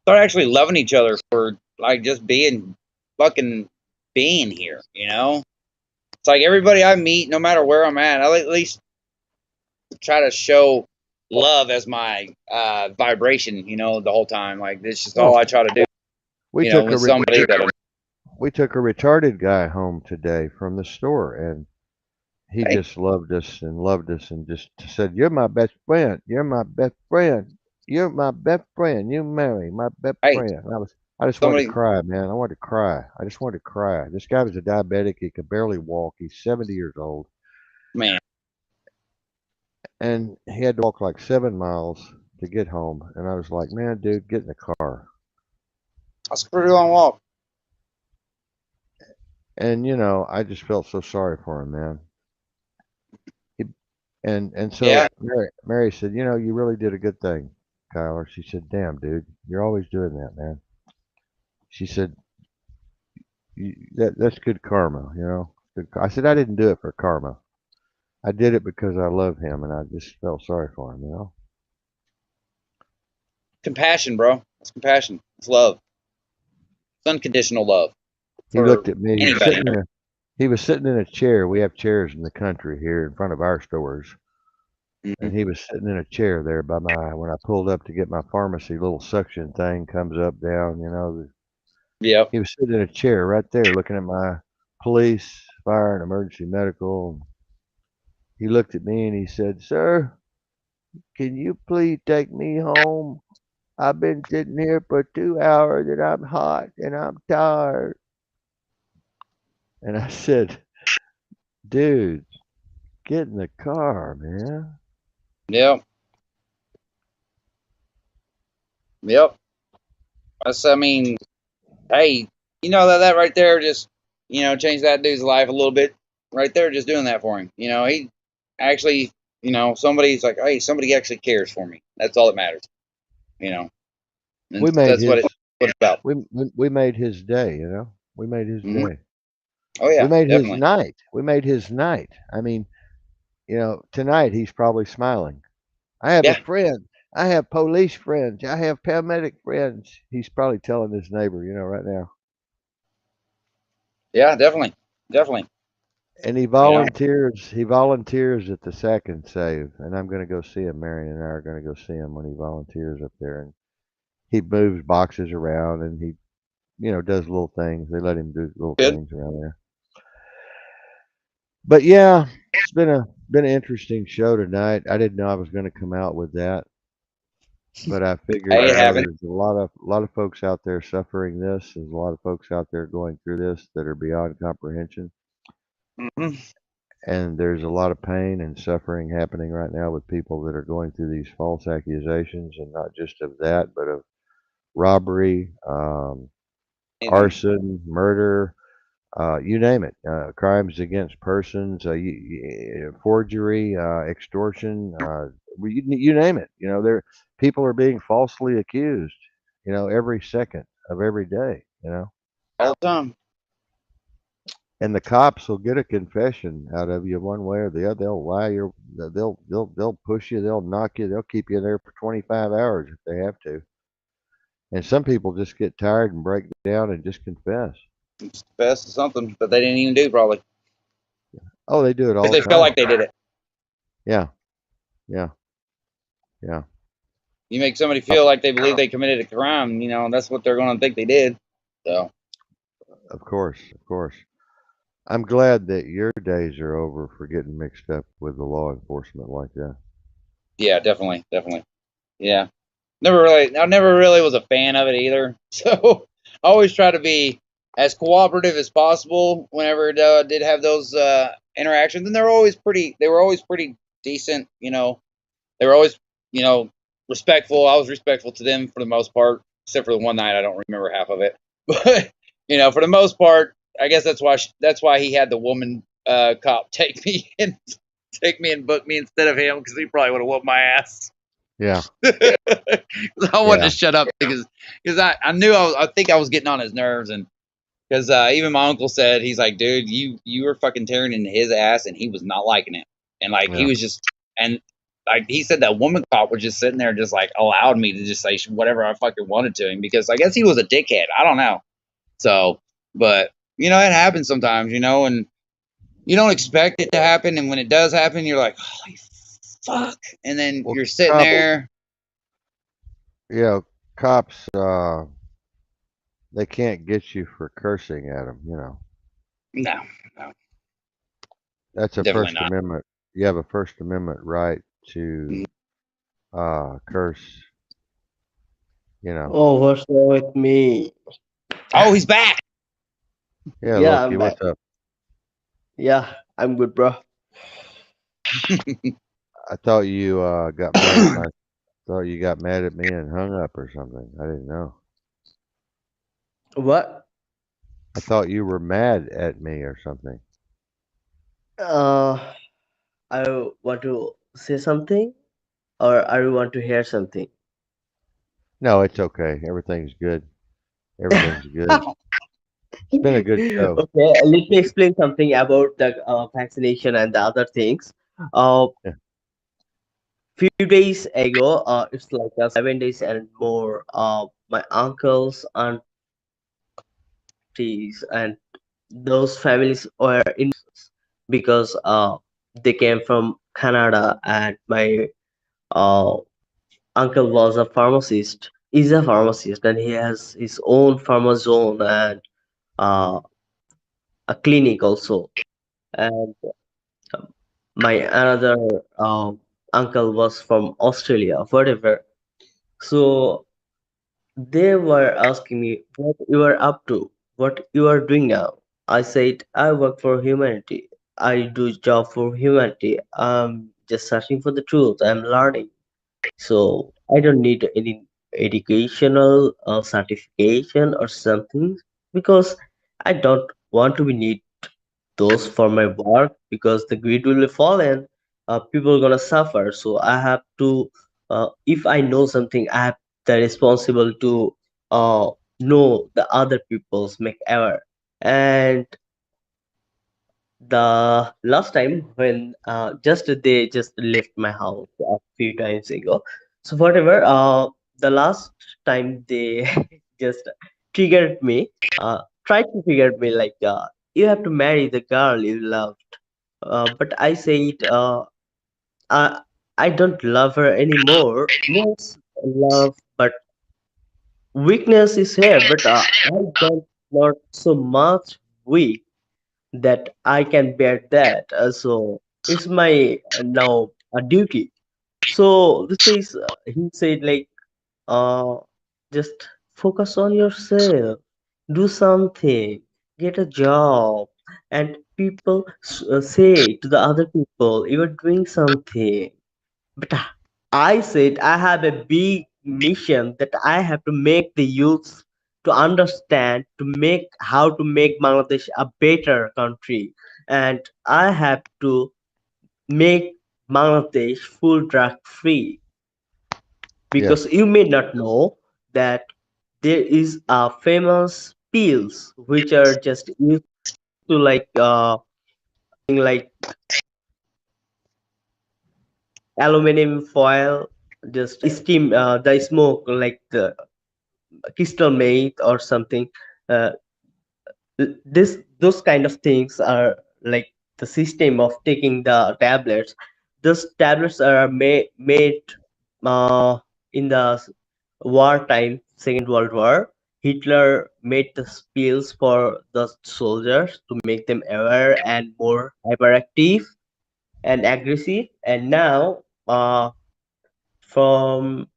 B: Start actually loving each other for like just being here, you know? It's like everybody I meet, no matter where I'm at least try to show love as my vibration, the whole time. Like this is all I try to do.
A: We took
B: with somebody that
A: we took a retarded guy home today from the store, and he just loved us and just said, "You're my best friend. You're my best friend. You're my best friend. You marry my best friend." And I just wanted to cry, man. I wanted to cry. I just wanted to cry. This guy was a diabetic. He could barely walk. He's 70 years old.
B: Man.
A: And he had to walk like 7 miles to get home. And I was like, man, dude, get in the car.
B: That's a pretty long walk.
A: And, I just felt so sorry for him, man. So Mary said, you really did a good thing, Kyler. She said, damn, dude, you're always doing that, man. She said, that's good karma, I said, I didn't do it for karma. I did it because I love him, and I just felt sorry for him,
B: Compassion, bro. It's compassion. It's love. It's unconditional love.
A: He looked at me. He was sitting in a chair. We have chairs in the country here in front of our stores. Mm-hmm. And he was sitting in a chair there when I pulled up to get my pharmacy, little suction thing comes up, down,
B: Yeah.
A: He was sitting in a chair right there looking at my police, fire, and emergency medical. He looked at me and he said, "Sir, can you please take me home? I've been sitting here for 2 hours and I'm hot and I'm tired." And I said, "Dude, get in the car, man."
B: Yep. Hey, that right there just, changed that dude's life a little bit right there, just doing that for him. He actually, somebody's like, hey, somebody actually cares for me. That's all that matters. That's what it's about.
A: We made his day, We made his day.
B: Oh, yeah.
A: We made
B: definitely.
A: his night. We made his night. I mean, tonight he's probably smiling. I have a friend. I have police friends. I have paramedic friends. He's probably telling his neighbor, right now.
B: Yeah, definitely. Definitely.
A: And he volunteers. He volunteers at the Sack and Save, and I'm going to go see him. Marion and I are going to go see him when he volunteers up there, and he moves boxes around, and he, does little things. They let him do little things around there. But yeah, it's been an interesting show tonight. I didn't know I was going to come out with that, but I figured there's a lot of folks out there suffering this. There's a lot of folks out there going through this that are beyond comprehension.
B: Mm-hmm.
A: And there's a lot of pain and suffering happening right now with people that are going through these false accusations, and not just of that, but of robbery, arson, murder, you name it, crimes against persons, forgery, extortion, you name it. People are being falsely accused, every second of every day,
B: all the time.
A: And the cops will get a confession out of you one way or the other. They'll lie they'll push you, they'll knock you, they'll keep you there for 25 hours if they have to. And some people just get tired and break down and just confess.
B: Confess to something that they didn't even do, probably.
A: Oh, they do it
B: because
A: all
B: they
A: the
B: feel
A: time.
B: like they did it.
A: Yeah, yeah, yeah.
B: You make somebody
A: Uh,
B: feel like they believe they committed a crime, that's what they're going to think they did. So
A: of course, of course. I'm glad that your days are over for getting mixed up with the law enforcement like that.
B: yeah, definitely, definitely, yeah. I never really was a fan of it either. So I always try to be as cooperative as possible whenever it did have those interactions, and they were always pretty decent. They were always, you know, respectful. I was respectful to them for the most part, except for the one night I don't remember half of it. But for the most part, I guess that's why he had the woman cop take me and book me instead of him because he probably would have whooped my ass.
A: Yeah,
B: I wanted to
A: yeah,
B: shut up because I knew I think I was getting on his nerves, and because even my uncle said, he's like, dude, you were fucking tearing into his ass and he was not liking it, and like he
A: yeah.
B: was just, and like he said that woman cop was just sitting there just like allowed me to just say whatever I fucking wanted to him because I guess he was a dickhead, I don't know. So but it happens sometimes, and you don't expect it to happen, and when it does happen you're like, holy fuck, and then
A: Well,
B: you're sitting
A: cops,
B: there.
A: yeah, cops, they can't get you for cursing at them.
B: No, no,
A: That's a
B: definitely
A: First
B: not.
A: Amendment. You have a First Amendment right to curse. You know.
D: Oh, what's wrong with me?
B: Oh, he's back.
A: Yeah,
D: Yeah,
A: Loki,
D: I'm back.
A: what's up?
D: Yeah, I'm good, bro.
A: I thought you got mad at my. Thought you got mad at me and hung up or something. I didn't know.
D: What?
A: I thought you were mad at me or something.
D: Uh, I want to say something, or I want to hear something.
A: No, it's okay. Everything's good. Everything's good. It's been a good show.
D: Okay, let me explain something about the vaccination and the other things.
A: Yeah.
D: Few days ago, it's like 7 days and more. My uncles, aunties, and those families were in because they came from Canada, and my uh, uncle was a pharmacist. Is a pharmacist, and he has his own pharma zone and uh, a clinic also. And my another uncle was from Australia, whatever. So they were asking me what you are up to, what you are doing now. I said I work for humanity. I do job for humanity. I'm just searching for the truth. I'm learning. So I don't need any educational certification or something because I don't want to be need those for my work because the grid will fall and people are gonna suffer. So I have to, if I know something, I have the responsible to uh, know the other people's make error. And the last time when just they just left my house a few times ago. So whatever, the last time they just triggered me, tried to trigger me like you have to marry the girl you love. But I said, I, I don't love her anymore. Yes, love, but weakness is here. But I don't not so much weak that I can bear that. So it's my now a duty. So this is he said like uh just focus on yourself, do something, get a job, and people say to the other people you're doing something. But I said I have a big mission that I have to make the youth to understand to make how to make Bangladesh a better country, and I have to make Bangladesh full drug free
A: Yes.
D: because you may not know that there is a famous pills which are just used to like like aluminum foil, just steam the smoke like the crystal meth or something. uh, this those kind of things are like the system of taking the tablets. Those tablets are made uh, in the wartime, Second World War. Hitler made the pills for the soldiers to make them aware and more hyperactive and aggressive. And now, from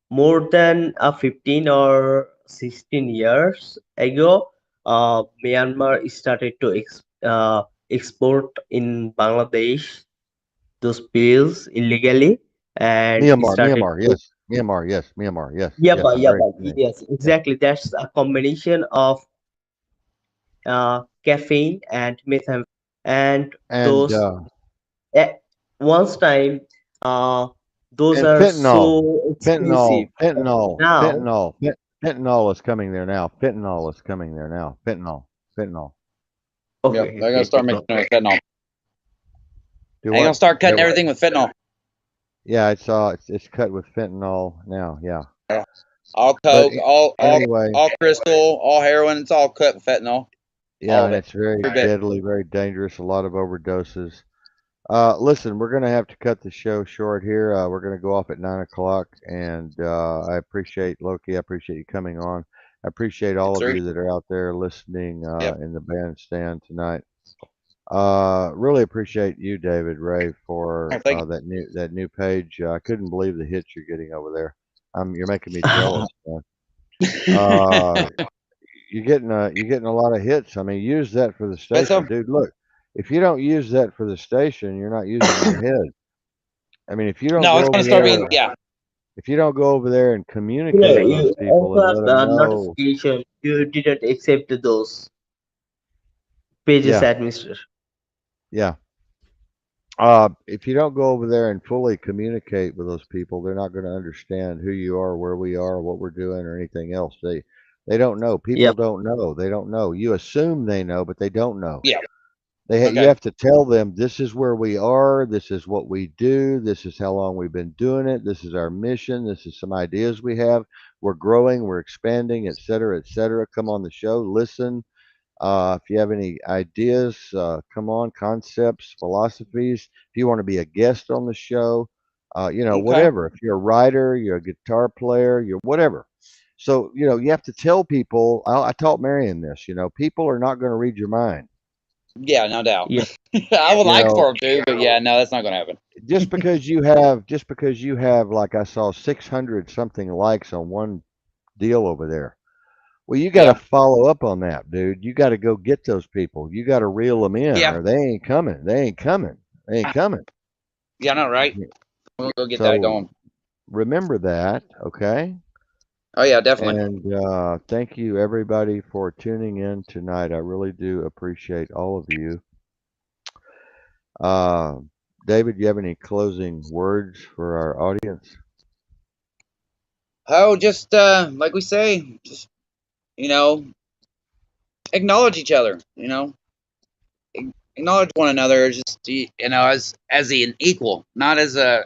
D: more than 15 or 16 years ago, Myanmar started to export in Bangladesh those pills illegally and
A: Myanmar,
D: started
A: Myanmar,
D: to.
A: yes, Myanmar, yes,
D: Yeah,
A: yes. I'm
D: yeah,
A: very familiar.
D: yes,
A: Yeah.
D: exactly. That's a combination of caffeine and methamphetamine, and
A: And
D: those at once time, uh, those
A: and
D: are
A: fentanyl,
D: so expensive. But now,
A: fentanyl is coming there now. Fentanyl is coming there now. Fentanyl.
B: Yep,
D: okay,
B: they're gonna
D: okay,
B: start
D: okay.
B: making it with fentanyl.
A: Do
B: They're gonna
A: what?
B: start cutting everything with fentanyl.
A: Yeah, it's cut with fentanyl now. Yeah,
B: Yeah. All
A: but
B: coke,
A: anyway,
B: all crystal, all heroin. It's all cut with fentanyl.
A: yeah,
B: All of
A: and
B: it.
A: it's very
B: Every bit.
A: deadly, very dangerous. A lot of overdoses. Listen, we're gonna have to cut the show short here. We're gonna go off at 9 o'clock, and I appreciate Loki. I appreciate you coming on. I appreciate all of
B: Sir.
A: you that are out there listening
B: Yep.
A: in the bandstand tonight. Really appreciate you, David Ray, for
B: Oh, thank you.
A: that new page. I couldn't believe the hits you're getting over there. You're making me jealous, man. Uh, you're getting a lot of hits. I mean, use that for the
B: Bet
A: station,
B: so.
A: dude. Look, if you don't use that for the station, you're not using your head. I mean, if you don't
B: No,
A: go
B: it's gonna
A: over
B: start being
A: there,
B: yeah.
A: if you don't go over there and
D: You know,
A: communicate with those
D: you
A: people
D: also
A: and
D: have
A: let them
D: the
A: know,
D: notification. You didn't accept those pages
A: yeah,
D: administrator.
A: yeah. If you don't go over there and fully communicate with those people, they're not going to understand who you are, where we are, what we're doing, or anything else. They don't know.
D: Yeah,
A: People don't know. They don't know. You assume they know, but they don't know.
B: Yeah.
A: You
B: Okay.
A: have to tell them this is where we are. This is what we do. This is how long we've been doing it. This is our mission. This is some ideas we have. We're growing. We're expanding, et cetera, et cetera. Come on the show. Listen. If you have any ideas, come on, concepts, philosophies. If you want to be a guest on the show,
B: Okay.
A: whatever. If you're a writer, you're a guitar player, you're whatever. So, you have to tell people. I taught Marion this. People are not going to read your mind.
B: Yeah, no doubt.
D: yeah,
B: I would
A: You
B: like
A: know,
B: for them to, but yeah, no, that's not gonna happen.
A: just because you have, like I saw 600 something likes on one deal over there. Well, you got to
B: Yeah.
A: follow up on that, dude. You got to go get those people. You got to reel them in,
B: Yeah.
A: or they ain't coming. They ain't coming. They ain't coming.
B: Yeah, no, right? We'll go get that
A: So
B: going.
A: remember that, okay?
B: Oh yeah, definitely.
A: And thank you, everybody, for tuning in tonight. I really do appreciate all of you. Uh, David, you have any closing words for our audience?
B: Oh, just like we say, just you know, acknowledge each other. Acknowledge one another, just as an equal, not as a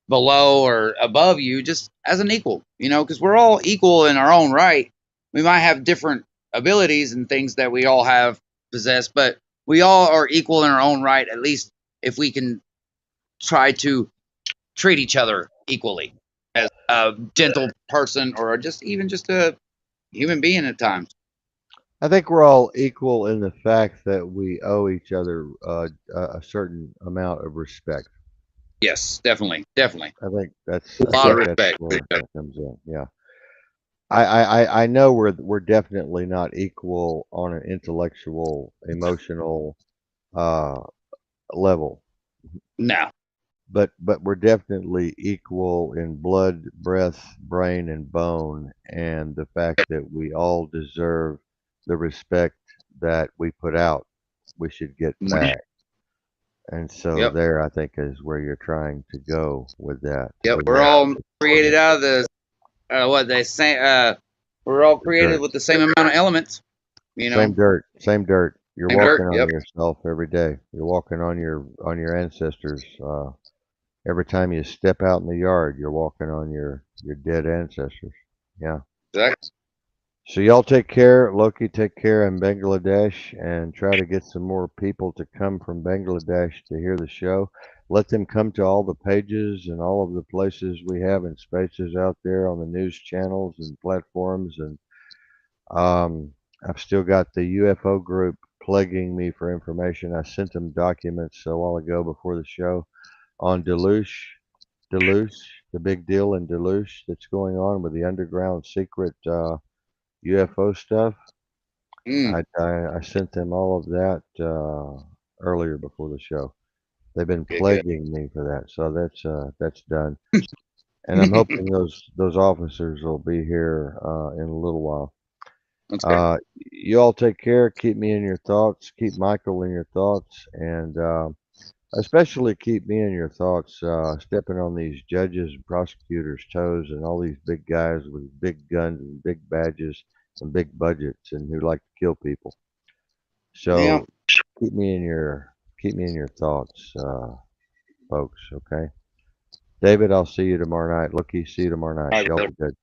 B: below or above you, just as an equal. Because we're all equal in our own right. We might have different abilities and things that we all have possessed, but we all are equal in our own right. At least if we can try to treat each other equally as a gentle person or just a human being at times.
A: I think we're all equal in the fact that we owe each other a certain amount of respect.
B: Yes, definitely, definitely.
A: I
B: A lot of
A: think that's
B: respect.
A: where that comes in. Yeah. I know we're definitely not equal on an intellectual, emotional uh, level,
B: No.
A: but we're definitely equal in blood, breath, brain, and bone, and the fact that we all deserve the respect that we put out, we should get back. And so
B: Yep.
A: there, I think, is where you're trying to go with that.
B: Yep.
A: With
B: We're
A: that
B: all created out of the what they say. We're all created
A: dirt.
B: with the same amount of elements.
A: Same dirt, same dirt. You're
B: Same dirt.
A: walking on
B: Yep.
A: yourself every day. You're walking on your ancestors. Every time you step out in the yard, you're walking on your dead ancestors. Yeah.
B: Exactly.
A: So y'all take care, Loki. Take care in Bangladesh, and try to get some more people to come from Bangladesh to hear the show. Let them come to all the pages and all of the places we have in spaces out there on the news channels and platforms. And I've still got the UFO group plaguing me for information. I sent them documents a while ago before the show on Deluge, the big deal in Deluge that's going on with the underground secret UFO stuff.
C: Mm,
A: I sent them all of that earlier before the show. They've been
C: good, good.
A: plaguing me for that, so that's done. And I'm hoping those officers will be here in a little while.
C: That's great.
A: You all take care. Keep me in your thoughts. Keep Michael in your thoughts, and especially keep me in your thoughts. Stepping on these judges and prosecutors' toes, and all these big guys with big guns and big badges and big budgets, and who like to kill people.
C: Yeah.
A: So keep me in your thoughts, folks. Okay, David. I'll see you tomorrow night. Looky, see you tomorrow
C: All
A: night.
C: right,
A: Y'all
C: brother.
A: be good.